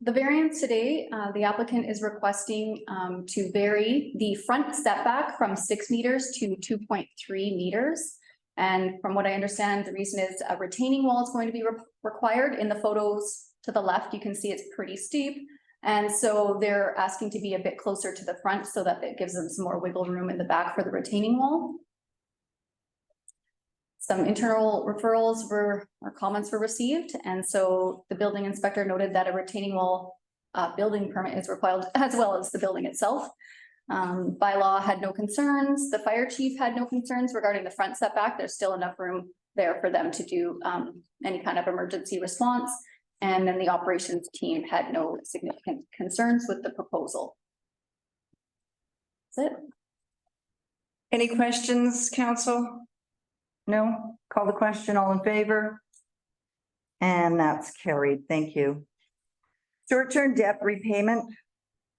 The variance today, the applicant is requesting to vary the front setback from 6 meters to 2.3 meters. And from what I understand, the reason is a retaining wall is going to be required. In the photos to the left, you can see it's pretty steep. And so they're asking to be a bit closer to the front so that it gives them some more wiggle room in the back for the retaining wall. Some internal referrals or comments were received, and so the building inspector noted that a retaining wall building permit is required as well as the building itself. Bylaw had no concerns. The fire chief had no concerns regarding the front setback. There's still enough room there for them to do any kind of emergency response. And then the operations team had no significant concerns with the proposal. That's it. Any questions, council? No? Call the question. All in favor? And that's carried. Thank you. Short-term debt repayment.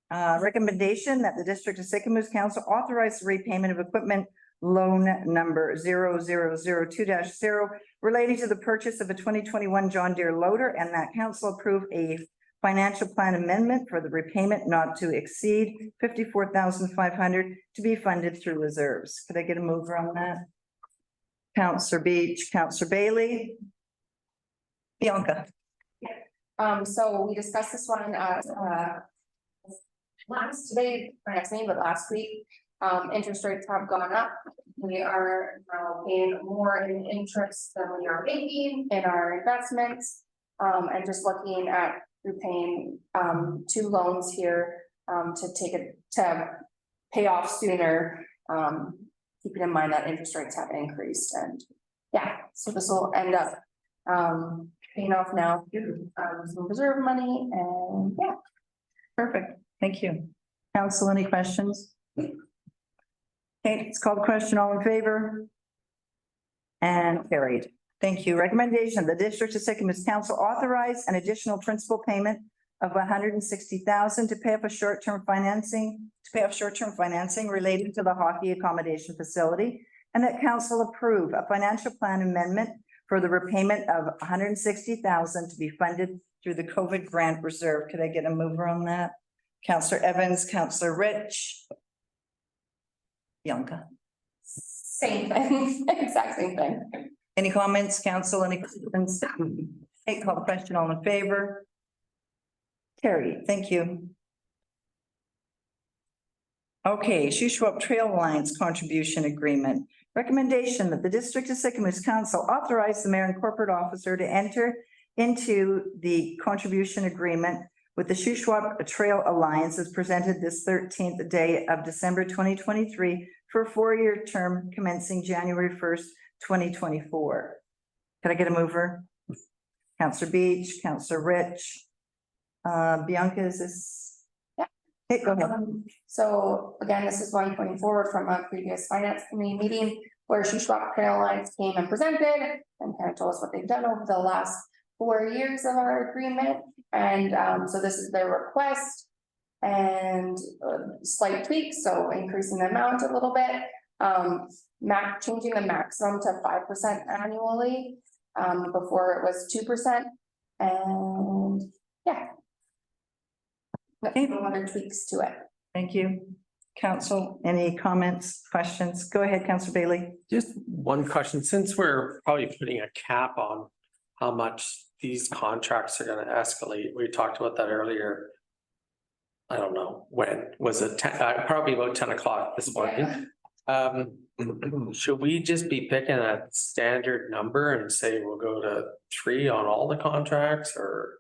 Recommendation that the District of Sycamoose Council authorize the repayment of equipment loan number 0002-0 relating to the purchase of a 2021 John Deere loader, and that council approve a financial plan amendment for the repayment not to exceed 54,500 to be funded through reserves. Could I get a mover on that? Councillor Beach, Councillor Bailey. Bianca. So we discussed this one, last week, interest rates have gone up. We are now paying more in interest than we are making in our investments. And just looking at repaying, 2 loans here, to pay off sooner. Keeping in mind that interest rates have increased, and yeah, so this will end up, paying off now, some reserve money, and yeah. Perfect. Thank you. Council, any questions? Okay, let's call the question. All in favor? And carried. Thank you. Recommendation, the District of Sycamoose Council authorize an additional principal payment of 160,000 to pay off short-term financing related to the hockey accommodation facility, and that council approve a financial plan amendment for the repayment of 160,000 to be funded through the COVID grant reserve. Could I get a mover on that? Councillor Evans, Councillor Rich. Bianca. Same thing, exact same thing. Any comments, council? Any questions? Okay, call the question. All in favor? Carried. Thank you. Okay, Shuswap Trail Alliance Contribution Agreement. Recommendation that the District of Sycamoose Council authorize the mayor and corporate officer to enter into the contribution agreement with the Shuswap Trail Alliance as presented this 13th day of December 2023 for a 4-year term commencing January 1st, 2024. Can I get a mover? Councillor Beach, Councillor Rich. Bianca, is this? Yeah. Hey, go ahead. So again, this is one going forward from a previous finance committee meeting where Shuswap Trail Alliance came and presented and kind of told us what they've done over the last 4 years of our agreement. And so this is their request and slight tweaks, so increasing the amount a little bit, changing the maximum to 5% annually. Before it was 2%, and yeah. A lot of tweaks to it. Thank you. Council, any comments, questions? Go ahead, Councillor Bailey. Just one question, since we're probably putting a cap on how much these contracts are gonna escalate, we talked about that earlier. I don't know, when, was it 10, probably about 10 o'clock this morning. Should we just be picking a standard number and say we'll go to 3 on all the contracts, or?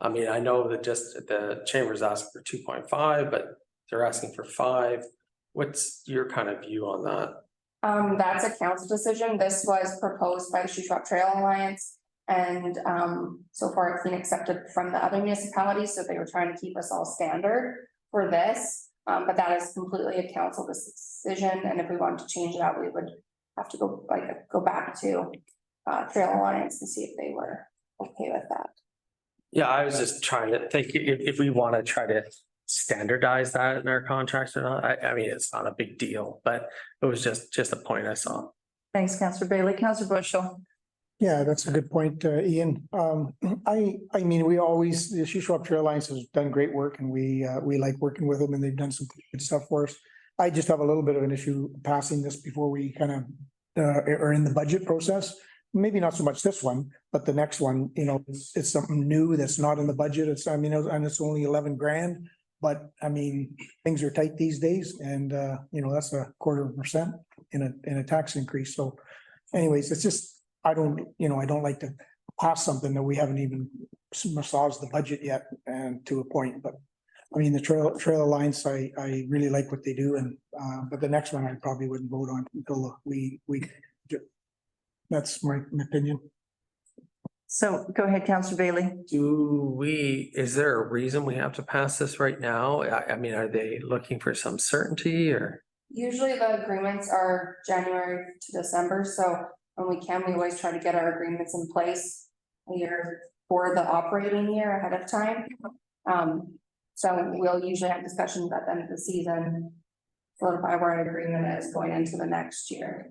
I mean, I know that just the chamber's asking for 2.5, but they're asking for 5. What's your kind of view on that? That's a council decision. This was proposed by the Shuswap Trail Alliance. And so far it's been accepted from the other municipalities, so they were trying to keep us all standard for this. But that is completely a council decision, and if we wanted to change that, we would have to go back to Trail Alliance and see if they were okay with that. Yeah, I was just trying to think if we want to try to standardize that in our contracts or not. I mean, it's not a big deal, but it was just a point I saw. Thanks, Councillor Bailey. Councillor Bushel. Yeah, that's a good point, Ian. I mean, the Shuswap Trail Alliance has done great work, and we like working with them, and they've done some good stuff for us. I just have a little bit of an issue passing this before we kind of are in the budget process. Maybe not so much this one, but the next one, you know, it's something new that's not in the budget. It's, I mean, and it's only 11 grand, but I mean, things are tight these days, and you know, that's 0.25% in a tax increase. So anyways, it's just, I don't like to pass something that we haven't even massaged the budget yet, and to a point, but I mean, the Trail Alliance, I really like what they do, and but the next one I probably wouldn't vote on until we that's my opinion. So go ahead, Councillor Bailey. Is there a reason we have to pass this right now? I mean, are they looking for some certainty, or? Usually the agreements are January to December, so when we can, we always try to get our agreements in place a year for the operating year ahead of time. So we'll usually have discussions at the end of the season, solidify where an agreement is going into the next year.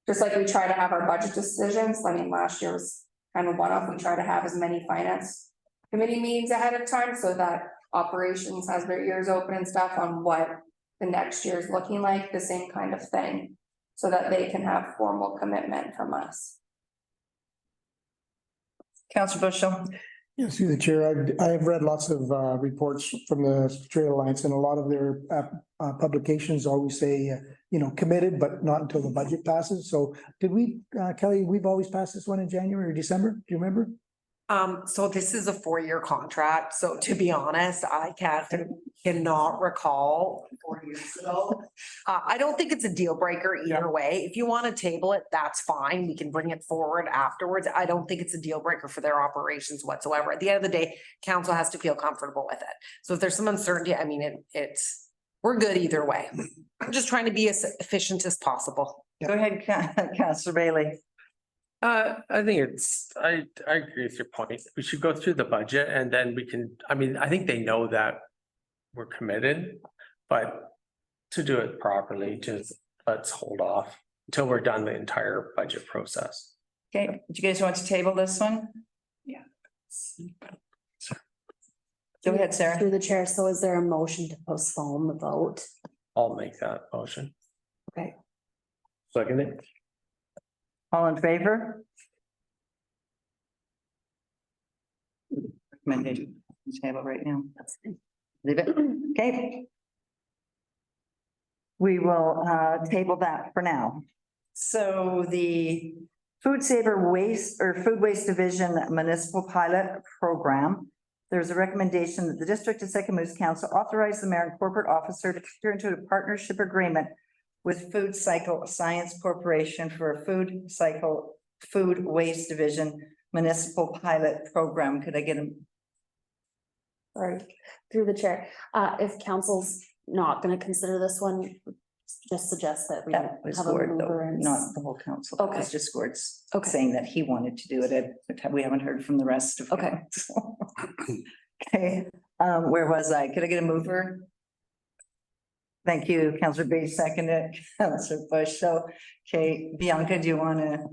Just like we try to have our budget decisions. I mean, last year was kind of one-off. We try to have as many finance committee meetings ahead of time so that operations has their ears open and stuff on what the next year is looking like, the same kind of thing, so that they can have formal commitment from us. Councillor Bushel. Yes, through the chair, I've read lots of reports from the Trail Alliance, and a lot of their publications always say, you know, committed, but not until the budget passes. So did we, Kelly, we've always passed this one in January or December? Do you remember? So this is a 4-year contract. So to be honest, I cannot recall 4 years ago. I don't think it's a deal breaker either way. If you want to table it, that's fine. We can bring it forward afterwards. I don't think it's a deal breaker for their operations whatsoever. At the end of the day, council has to feel comfortable with it. So if there's some uncertainty, I mean, we're good either way. I'm just trying to be as efficient as possible. Go ahead, Councillor Bailey. I think I agree with your point. We should go through the budget, and then we can, I mean, I think they know that we're committed, but to do it properly, just let's hold off until we're done the entire budget process. Okay, do you guys want to table this one? Yeah. Go ahead, Sarah. Through the chair, so is there a motion to postpone the vote? I'll make that motion. Okay. Second it. All in favor? Recommendation, table right now. Leave it, okay. We will table that for now. So the Food Saver Waste or Food Waste Division Municipal Pilot Program. There's a recommendation that the District of Second Moose Council authorize the mayor and corporate officer to enter into a partnership agreement with Food Cycle Science Corporation for a Food Waste Division Municipal Pilot Program. Could I get a? Sorry, through the chair. If council's not gonna consider this one, just suggest that we have That was a Gord, though, mover and. not the whole council. Okay. It's just Gord's Okay. saying that he wanted to do it. We haven't heard from the rest of. Okay. council. Okay, where was I? Could I get a mover? Thank you, Councillor Bay, seconded, Councillor Bush. So, okay, Bianca, do you want to?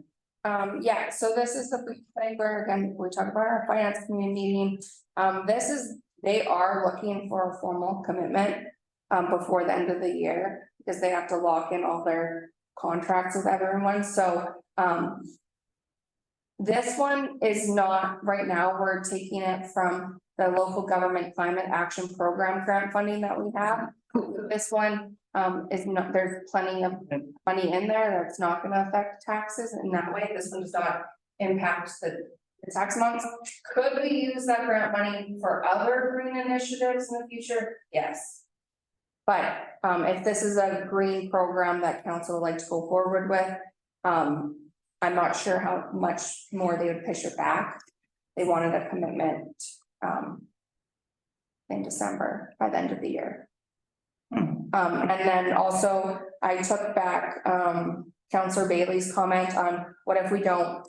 Yeah, so this is the thing where, again, we talked about our finance committee meeting. They are looking for a formal commitment before the end of the year, because they have to lock in all their contracts with everyone. So This one is not, right now, we're taking it from the local government climate action program grant funding that we have. This one is not, there's plenty of money in there that's not gonna affect taxes in that way. This one does not impact the tax amounts. Could we use that grant money for other green initiatives in the future? Yes. But if this is a green program that council would like to go forward with, I'm not sure how much more they would push it back. They wanted a commitment in December, by the end of the year. And then also I took back Councillor Bailey's comment on what if we don't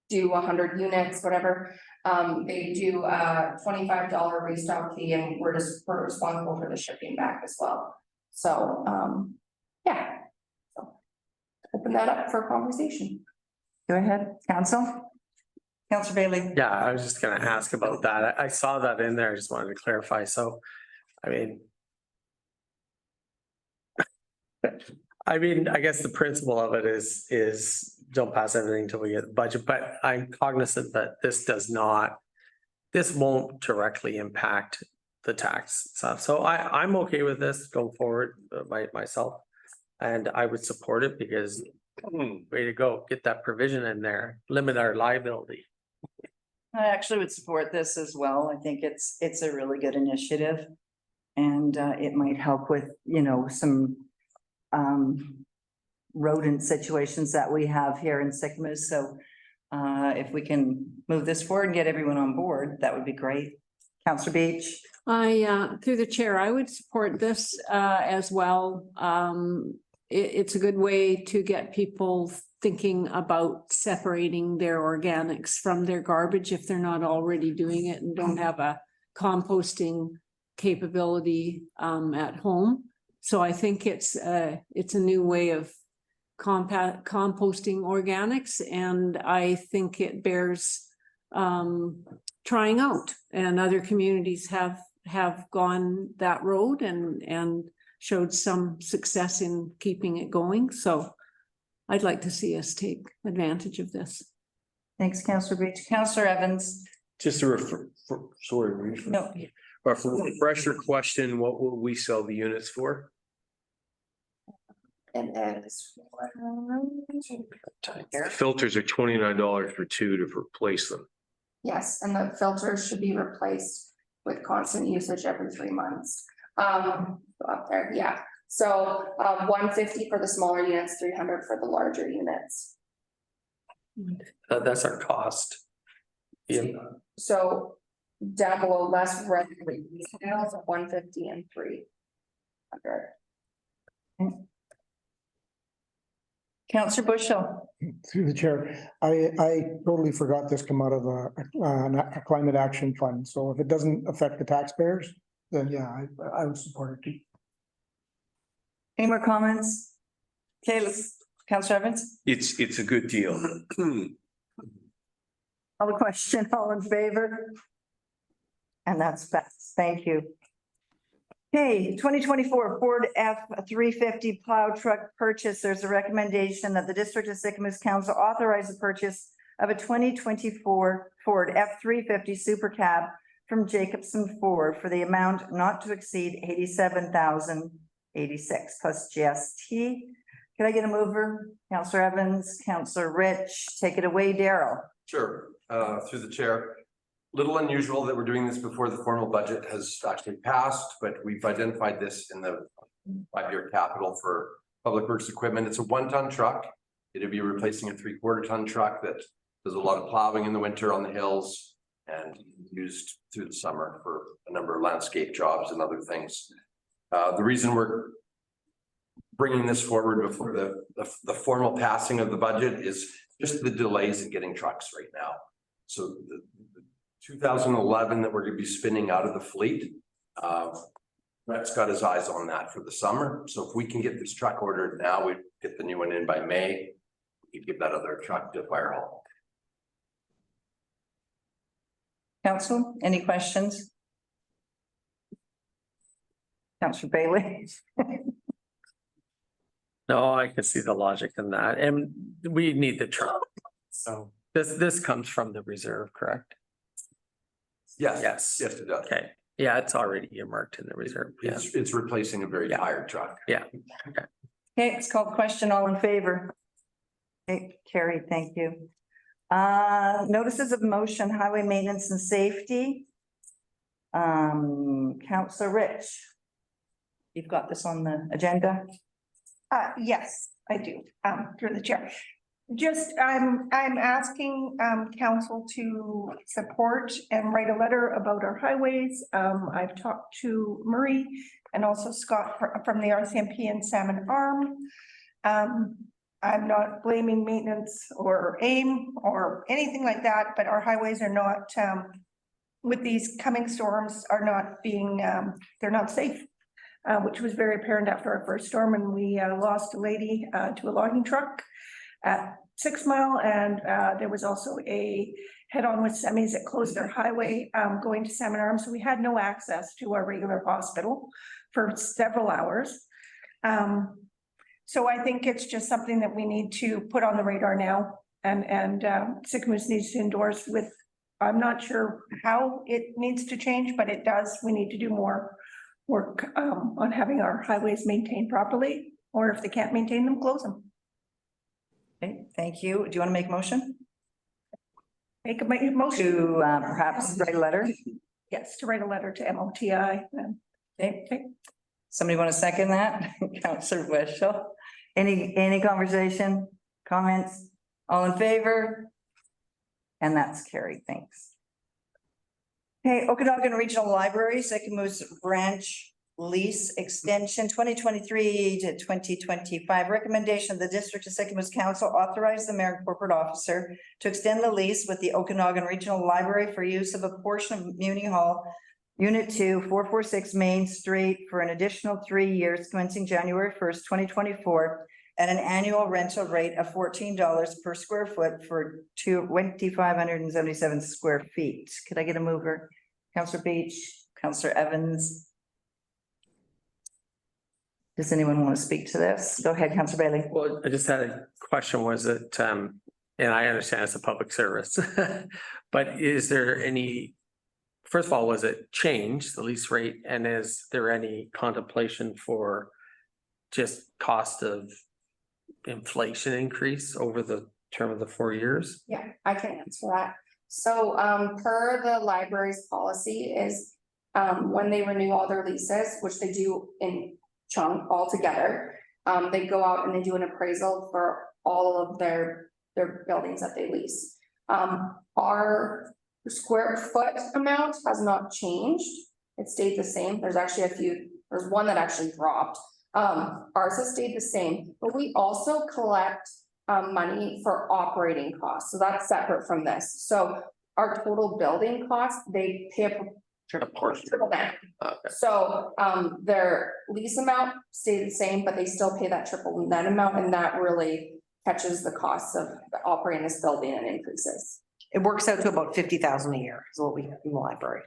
do 100 units, whatever. They do a $25 restock fee, and we're responsible for the shipping back as well. So yeah. So open that up for conversation. Go ahead, council. Councillor Bailey. Yeah, I was just gonna ask about that. I saw that in there. I just wanted to clarify. So, I mean. I guess the principle of it is don't pass everything until we get the budget, but I'm cognizant that this won't directly impact the tax stuff. So I'm okay with this going forward myself. And I would support it because way to go, get that provision in there, limit our liability. I actually would support this as well. I think it's a really good initiative. And it might help with, some rodent situations that we have here in Sycamore. So if we can move this forward and get everyone on board, that would be great. Councillor Beach. Through the chair, I would support this as well. It's a good way to get people thinking about separating their organics from their garbage if they're not already doing it and don't have a composting capability at home. So I think it's a new way of composting organics, and I think it bears trying out. And other communities have gone that road and showed some success in keeping it going. So I'd like to see us take advantage of this. Thanks, Councillor Beach. Councillor Evans. Just a No. refresher question, what will we sell the units for? And it's Filters are $29 for two to replace them. yes, and the filters should be replaced with constant usage every 3 months. Up there, yeah. So $150 for the smaller units, $300 for the larger units. That's our cost. Yeah. So down below, less red, sales of $150 and $300. Councillor Bushel. Through the chair, I totally forgot this come out of a climate action fund. So if it doesn't affect the taxpayers, then yeah, I would support it too. Any more comments? Okay, Councillor Evans. It's a good deal. All the question, all in favor? And that's fast. Thank you. Okay, 2024 Ford F-350 plow truck purchase. There's a recommendation that the District of Sycamore Council authorize the purchase of a 2024 Ford F-350 Super Cab from Jacobson Ford for the amount not to exceed $87,086 plus GST. Can I get a mover? Councillor Evans, Councillor Rich, take it away, Daryl. Sure, through the chair. Little unusual that we're doing this before the formal budget has actually passed, but we've identified this in the 5-year capital for public works equipment. It's a 1-ton truck. It'll be replacing a 3/4 ton truck that does a lot of plowing in the winter on the hills and used through the summer for a number of landscape jobs and other things. The reason we're bringing this forward before the formal passing of the budget is just the delays in getting trucks right now. So the 2011 that we're going to be spinning out of the fleet, Brett's got his eyes on that for the summer. So if we can get this truck ordered now, we get the new one in by May, we give that other truck to Fire Hall. Council, any questions? Councillor Bailey. No, I can see the logic in that, and we need the truck. So This comes from the reserve, correct? Yes. Yes. Yes, it does. Okay, yeah, it's already earmarked in the reserve, yeah. It's replacing a very Yeah. tired truck. Okay, it's called question, all in favor? Okay, carried, thank you. Notices of motion, highway maintenance and safety. Counselor Rich. You've got this on the agenda? Yes, I do, through the chair. Just, I'm asking, council to support and write a letter about our highways. I've talked to Murray and also Scott from the RCMP and Salmon Arm. I'm not blaming maintenance or AIM or anything like that, but our highways are not, with these coming storms are not being, they're not safe. Which was very apparent after our first storm, and we lost a lady to a logging truck at 6 Mile, and there was also a head-on with semis that closed their highway going to Salmon Arm, so we had no access to our regular hospital for several hours. So I think it's just something that we need to put on the radar now, and Sycamoose needs to endorse with. I'm not sure how it needs to change, but it does. We need to do more work on having our highways maintained properly, or if they can't maintain them, close them. Okay, thank you. Do you want to make a motion? Make a motion. To perhaps write a letter? Yes, to write a letter to MOTI. Okay. Somebody want to second that? Counselor Wishel. Any conversation, comments? All in favor? And that's carried. Thanks. Okay, Okanagan Regional Library, Sycamoose Branch Lease Extension 2023 to 2025. Recommendation of the District of Sycamoose Council authorize the mayor and corporate officer to extend the lease with the Okanagan Regional Library for use of a portion of Muni Hall, Unit 2, 446 Main Street for an additional 3 years commencing January 1st, 2024 at an annual rental rate of $14 per square foot for 2,577 square feet. Could I get a mover? Counselor Beach, Counselor Evans. Does anyone want to speak to this? Go ahead, Counselor Bailey. Well, I just had a question, was it, and I understand it's a public service, but is there any, first of all, was it changed, the lease rate, and is there any contemplation for just cost of inflation increase over the term of the 4 years? Yeah, I can answer that. So, per the library's policy is, when they renew all their leases, which they do in chunk altogether, they go out and they do an appraisal for all of their buildings that they lease. Our square foot amount has not changed. It stayed the same. There's actually there's one that actually dropped. Ours has stayed the same, but we also collect money for operating costs. So that's separate from this. So our total building costs, they pay a triple that. Okay. So their lease amount stayed the same, but they still pay that triple net amount, and that really catches the costs of operating this building and increases. It works out to about 50,000 a year is what we have in the library.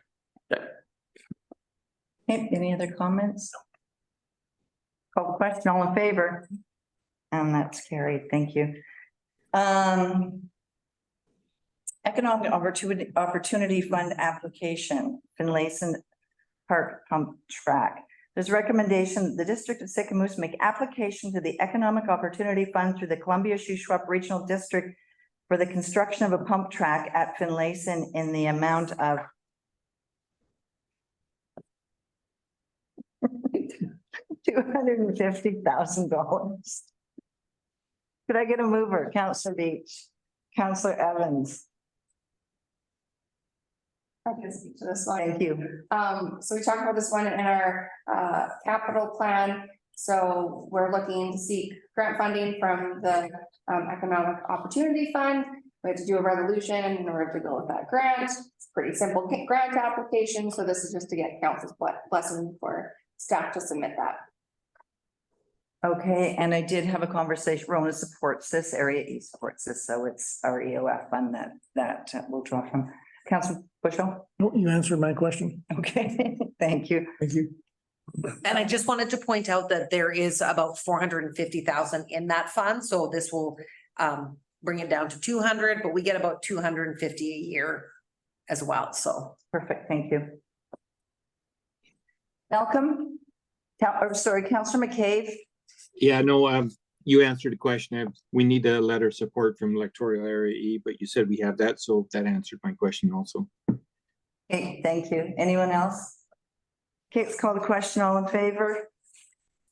Okay, any other comments? Call the question, all in favor? And that's carried, thank you. Economic Opportunity Fund application, Finlayson Park Pump Track. There's a recommendation, the District of Sycamoose make application to the Economic Opportunity Fund through the Columbia Shuswap Regional District for the construction of a pump track at Finlayson in the amount of $250,000. Could I get a mover? Counselor Beach, Counselor Evans. I can speak to this one. Thank you. So we talked about this one in our capital plan. So we're looking to seek grant funding from the Economic Opportunity Fund. We have to do a resolution in order to go with that grant. It's a pretty simple grant application. So this is just to get council's blessing for staff to submit that. Okay, and I did have a conversation, Rona supports this, Area E supports this, so it's our EOF fund that we'll draw from. Councilor Bushel? No, you answered my question. Okay, thank you. Thank you. And I just wanted to point out that there is about 450,000 in that fund, so this will bring it down to 200, but we get about 250 a year as well, so. Perfect, thank you. Malcolm? Councillor McCabe? Yeah, no, you answered the question. We need a letter of support from electoral area E, but you said we have that, so that answered my question also. Okay, thank you. Anyone else? Okay, let's call the question. All in favor?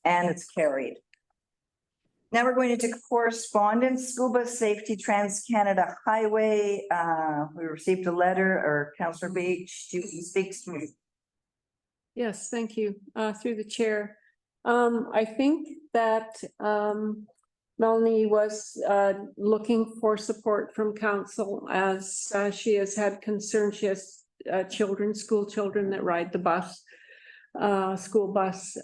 And it's carried. Now we're going into correspondence, school bus safety, Trans-Canada Highway. We received a letter, or Councillor Beach, do you speak to me? Yes, thank you, through the chair. I think that, Melanie was, looking for support from council as, she has had concerns. She has, school children that ride the bus, school bus,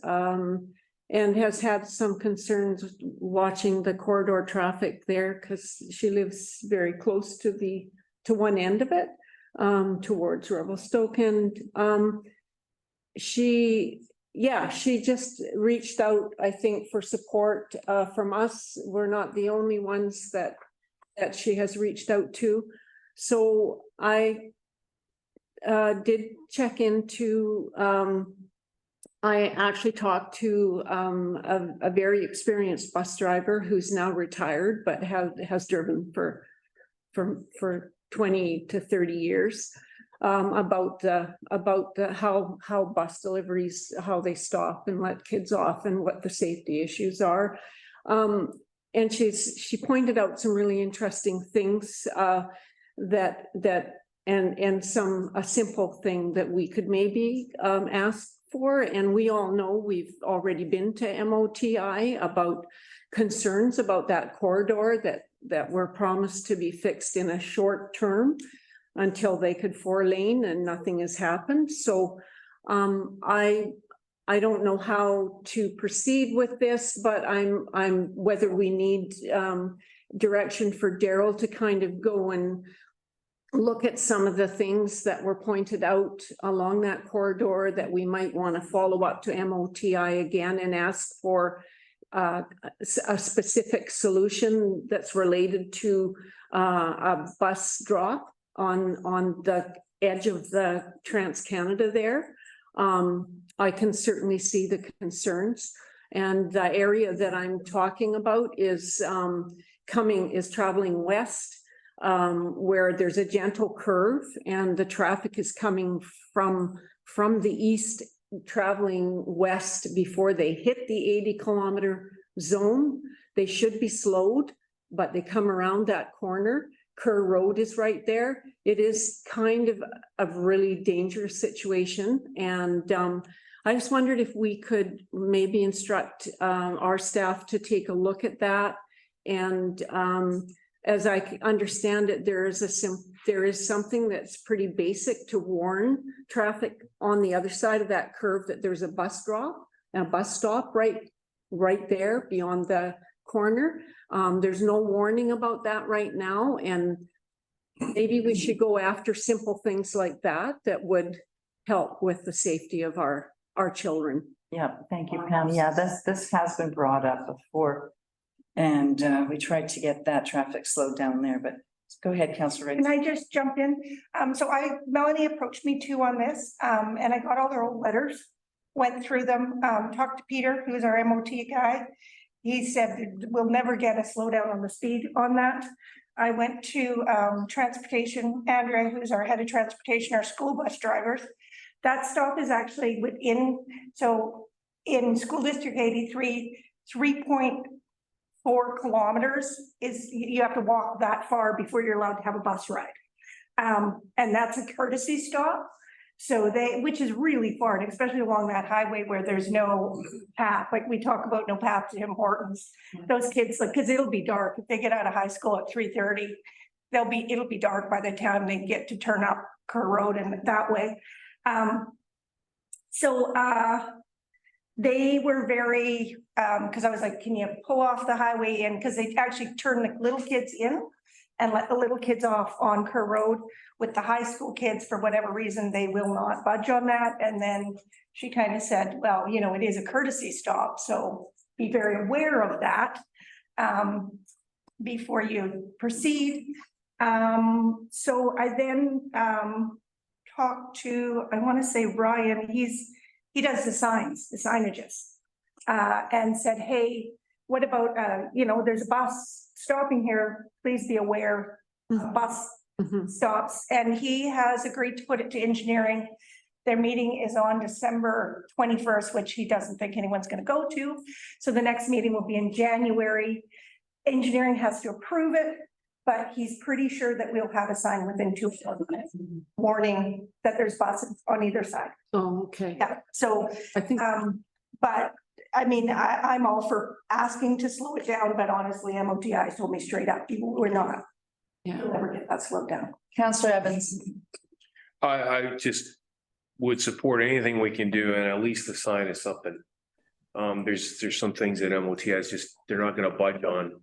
and has had some concerns watching the corridor traffic there because she lives very close to one end of it, towards Revelstoke. And, she just reached out, I think, for support from us. We're not the only ones that she has reached out to. So I did check into, I actually talked to a very experienced bus driver who's now retired, but has driven for 20 to 30 years. About how bus deliveries, how they stop and let kids off and what the safety issues are. And she pointed out some really interesting things that a simple thing that we could maybe ask for. And we all know we've already been to MOTI about concerns about that corridor that were promised to be fixed in a short term until they could 4-lane, and nothing has happened. So I don't know how to proceed with this, but I'm whether we need direction for Daryl to kind of go and look at some of the things that were pointed out along that corridor that we might want to follow up to MOTI again and ask for a specific solution that's related to a bus drop on the edge of the Trans-Canada there. I can certainly see the concerns, and the area that I'm talking about is traveling west, where there's a gentle curve and the traffic is coming from the east, traveling west before they hit the 80-kilometer zone. They should be slowed, but they come around that corner. Kerr Road is right there. It is kind of a really dangerous situation. And I just wondered if we could maybe instruct our staff to take a look at that. And as I understand it, there is something that's pretty basic to warn traffic on the other side of that curve that there's a bus drop and a bus stop right there beyond the corner. There's no warning about that right now, and maybe we should go after simple things like that would help with the safety of our children. Yeah, thank you, Pam. Yeah, this has been brought up before, and we tried to get that traffic slowed down there, but go ahead, Councillor. Can I just jump in? Melanie approached me too on this, and I got all their old letters, went through them, talked to Peter, who's our MOT guy. He said we'll never get a slowdown on the speed on that. I went to transportation, Andrea, who's our head of transportation, our school bus drivers. That stop is actually in school district 83, 3.4 kilometers is, you have to walk that far before you're allowed to have a bus ride. And that's a courtesy stop. So which is really far, and especially along that highway where there's no path, like we talk about no path to importance. Those kids, because it'll be dark if they get out of high school at 3:30. It'll be dark by the time they get to turn up Kerr Road and that way. They were very, because I was like, can you pull off the highway in? Because they actually turn the little kids in and let the little kids off on Kerr Road. With the high school kids, for whatever reason, they will not budge on that. And then she kind of said, well, it is a courtesy stop, so be very aware of that. before you proceed. So I then talked to, I want to say Ryan, he does the signs, the signages. And said, hey, what about, there's a bus stopping here, please be aware, bus stops, and he has agreed to put it to engineering. Their meeting is on December 21st, which he doesn't think anyone's gonna go to. So the next meeting will be in January. Engineering has to approve it, but he's pretty sure that we'll have a sign within 2 minutes, warning that there's buses on either side. Oh, okay. Yeah, so, I think, but I mean, I'm all for asking to slow it down, but honestly, MOTI told me straight up, we're not. yeah. You'll never get that slowed down. Councillor Evans. I just would support anything we can do, and at least the sign is something. There's some things that MOT is just, they're not gonna budge on.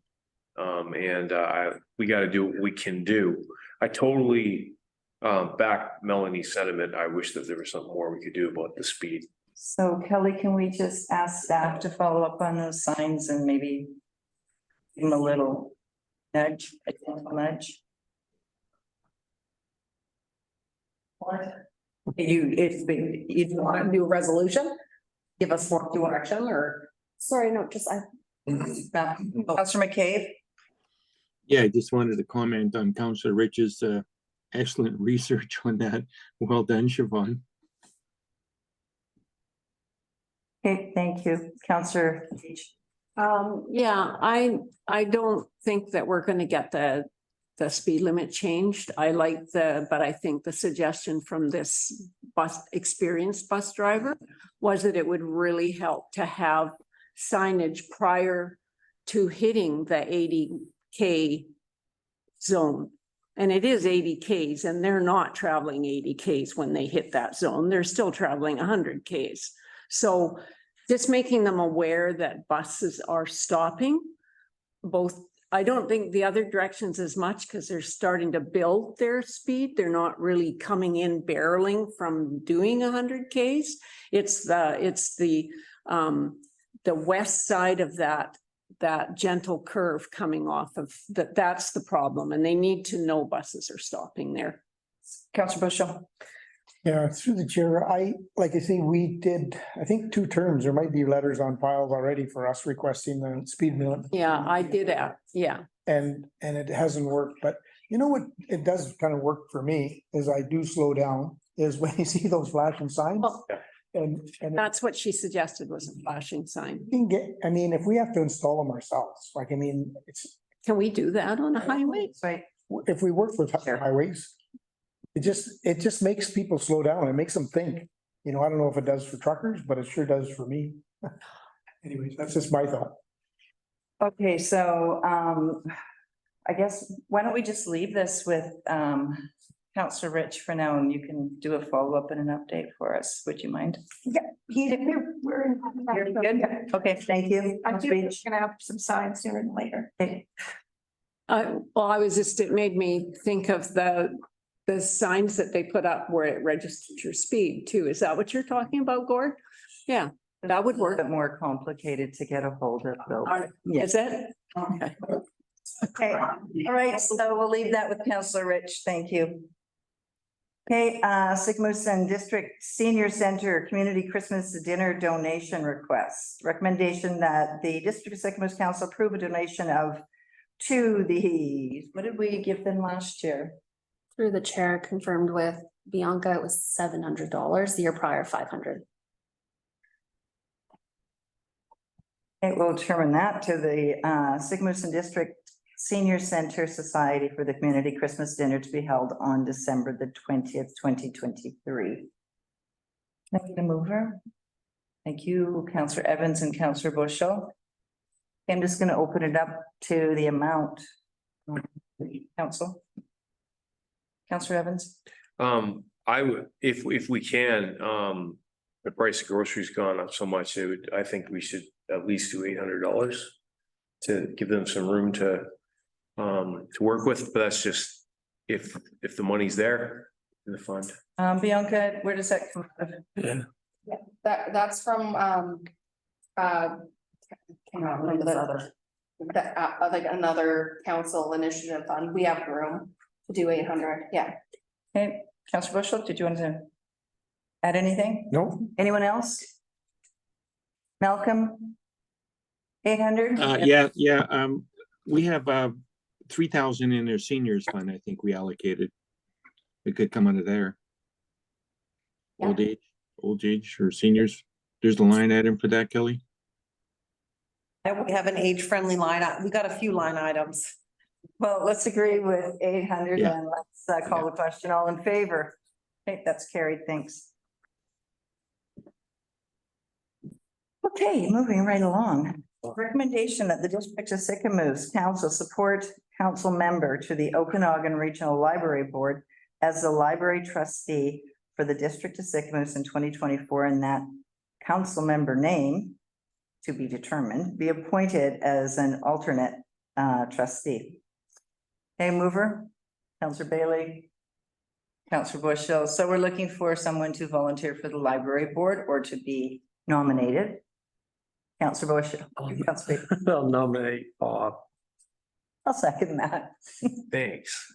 We gotta do what we can do. I totally back Melanie's sentiment. I wish that there was something more we could do about the speed. So Kelly, can we just ask staff to follow up on those signs and maybe give them a little nudge, a gentle nudge? You want to do a resolution? Give us more direction or? Sorry, no, just Councillor McCabe? Yeah, I just wanted to comment on Councillor Rich's excellent research on that. Well done, Siobhan. Okay, thank you. Councillor Beach. Yeah, I don't think that we're gonna get the speed limit changed. But I think the suggestion from this experienced bus driver was that it would really help to have signage prior to hitting the 80K zone. And it is 80Ks, and they're not traveling 80Ks when they hit that zone. They're still traveling 100Ks. So just making them aware that buses are stopping both. I don't think the other directions as much because they're starting to build their speed. They're not really coming in barreling from doing 100Ks. It's the west side of that gentle curve coming off of that's the problem. And they need to know buses are stopping there. Councillor Bushel. Yeah, through the chair, like I say, we did, I think 2 terms, there might be letters on files already for us requesting the speed limit. Yeah, I did that. Yeah. And it hasn't worked, but you know what, it does kind of work for me, is I do slow down, is when you see those flashing signs. Well, And that's what she suggested was a flashing sign. you can get, I mean, if we have to install them ourselves, like, I mean, Can we do that on a highway? Right. if we work with highways, it just makes people slow down. It makes them think. You know, I don't know if it does for truckers, but it sure does for me. Anyways, that's just my thought. Okay, so I guess, why don't we just leave this with Councillor Rich for now, and you can do a follow-up and an update for us. Would you mind? Yeah, we're in. You're good? Okay, thank you. I think we're gonna have some signs sooner than later. Okay. It made me think of the signs that they put up where it registers your speed too. Is that what you're talking about, Gord? Yeah, that would work. A bit more complicated to get a hold of, though. Is it? Okay. Okay, all right, so we'll leave that with Councillor Rich. Thank you. Okay, Sigmuson District Senior Center Community Christmas Dinner Donation Request. Recommendation that the District of Sigmuson Council approve a donation to the, what did we give them last year? through the chair confirmed with Bianca, it was $700, the year prior, 500. Okay, we'll determine that to the Sigmuson District Senior Center Society for the Community Christmas Dinner to be held on December the 20th, 2023. Thank you, mover. Thank you, Councillor Evans and Councillor Bushel. I'm just going to open it up to the amount. Council. Councillor Evans. I would, if we can, the price of groceries gone up so much, I think we should at least do $800 to give them some room to work with, but that's just if the money's there in the fund. Bianca, where does that come from? Yeah. That's from, cannot remember that other. that, like another council initiative fund, we have room to do 800, yeah. Okay, Councillor Bushel, did you want to add anything? No, Anyone else? Malcolm? 800? We have 3,000 in their seniors fund, I think we allocated. It could come out of there. Old age or seniors. There's the line item for that, Kelly. And we have an age-friendly line, we got a few line items. Well, let's agree with 800 Yeah. and let's call the question. All in favor? Okay, that's carried. Thanks. Okay, moving right along. Recommendation that the District of Sycamoose Council support council member to the Okanagan Regional Library Board as the library trustee for the District of Sycamoose in 2024, and that council member name to be determined be appointed as an alternate trustee. Okay, mover, Councillor Bailey, Councillor Bushel. So we're looking for someone to volunteer for the library board or to be nominated. Councillor Bushel. Councillor Bailey. I'll nominate Bob. I'll second that. Thanks.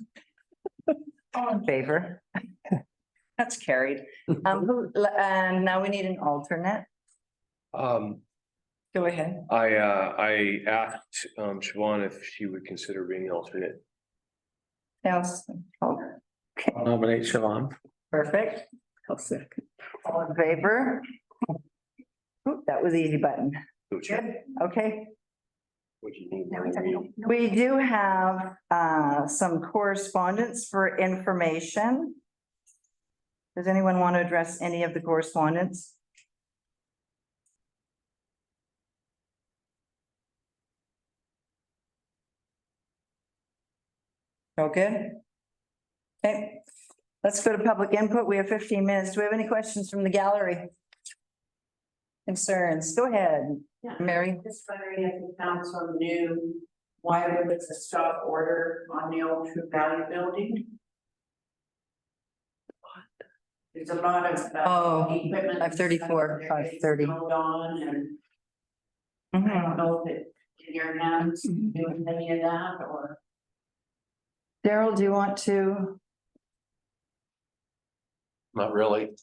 All in favor? That's carried. And now we need an alternate. Go ahead. I asked Siobhan if she would consider being an alternate. Yes. Okay, I'll nominate Siobhan. perfect. I'll second. All in favor? Oop, that was easy button. Good. Okay. What do you need? We do have some correspondence for information. Does anyone want to address any of the correspondence? Okay. Okay, let's go to public input. We have 15 minutes. Do we have any questions from the gallery? Concerns? Go ahead, Mary. Just wondering if the council knew why there was a stop order on the old True Valley building? There's a lot of. Equipment. 534, 530. On and I Mhm. don't know if it's in your hands doing any of that or. Daryl, do you want to? Not really.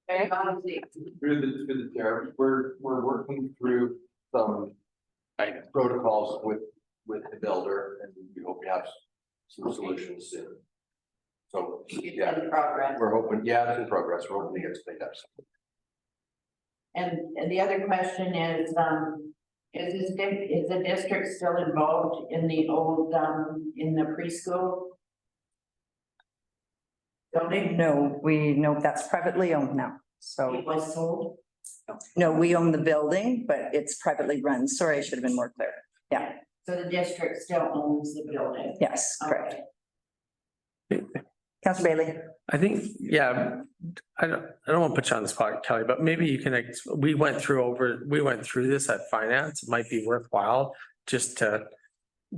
Very honestly. Through the chair, we're working through some protocols with the builder, and we hope we have some solutions soon. So, yeah, In progress. we're hoping, it's in progress, we're hoping to get cleaned up. And the other question is the district still involved in the old, in the preschool? Building? No, that's privately owned now, so. It was sold? No, we own the building, but it's privately run. Sorry, I should have been more clear. Yeah, So the district still owns the building? yes, correct. Okay. Councillor Bailey. I think, I don't want to put you on the spot, Kelly, but maybe you can, we went through this at finance. It might be worthwhile just to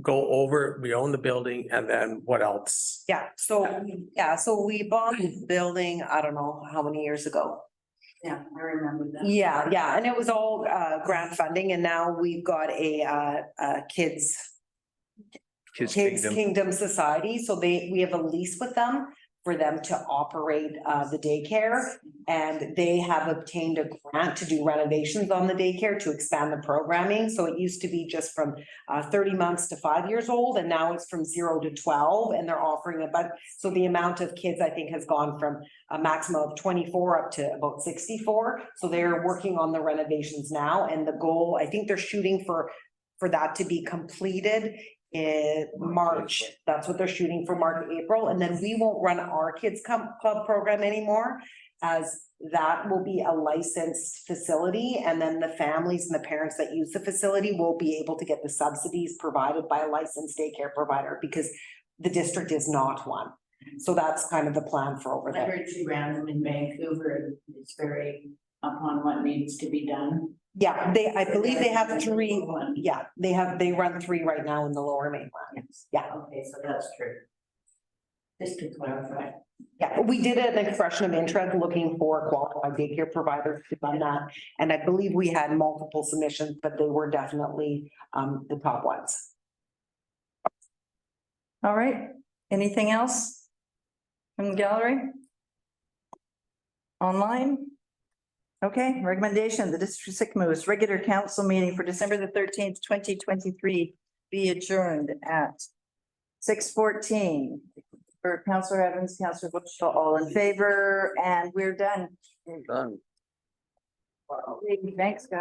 go over, we own the building and then what else? So we bought the building, I don't know how many years ago. Yeah, I remember that. Yeah, and it was all grant funding, and now we've got a kids Kingdom Society, so we have a lease with them for them to operate the daycare. And they have obtained a grant to do renovations on the daycare to expand the programming. So it used to be just from 30 months to 5 years old, and now it's from 0 to 12, and they're offering so the amount of kids, I think, has gone from a maximum of 24 up to about 64. So they're working on the renovations now, and the goal, I think they're shooting for that to be completed in March. That's what they're shooting for, March, April, and then we won't run our kids club program anymore, as that will be a licensed facility, and then the families and the parents that use the facility will be able to get the subsidies provided by a licensed daycare provider, because the district is not one. So that's kind of the plan for over I there. heard you ran them in Vancouver, and it's very upon what needs to be done. Yeah, I believe they have 3. Yeah, they run 3 right now in the Lower Mainland. Yeah. Okay, so that's true. Just to clarify. Yeah, we did an expression of interest looking for qualified daycare providers to fund that. And I believe we had multiple submissions, but they were definitely the top ones. All right, anything else from the gallery? Online? Okay, recommendation, the District Six Moose regular council meeting for December the 13th, 2023 be adjourned at 6:14. For Councillor Evans, Councillor Bushell, all in favor, and we're done. Done. Thanks, guys.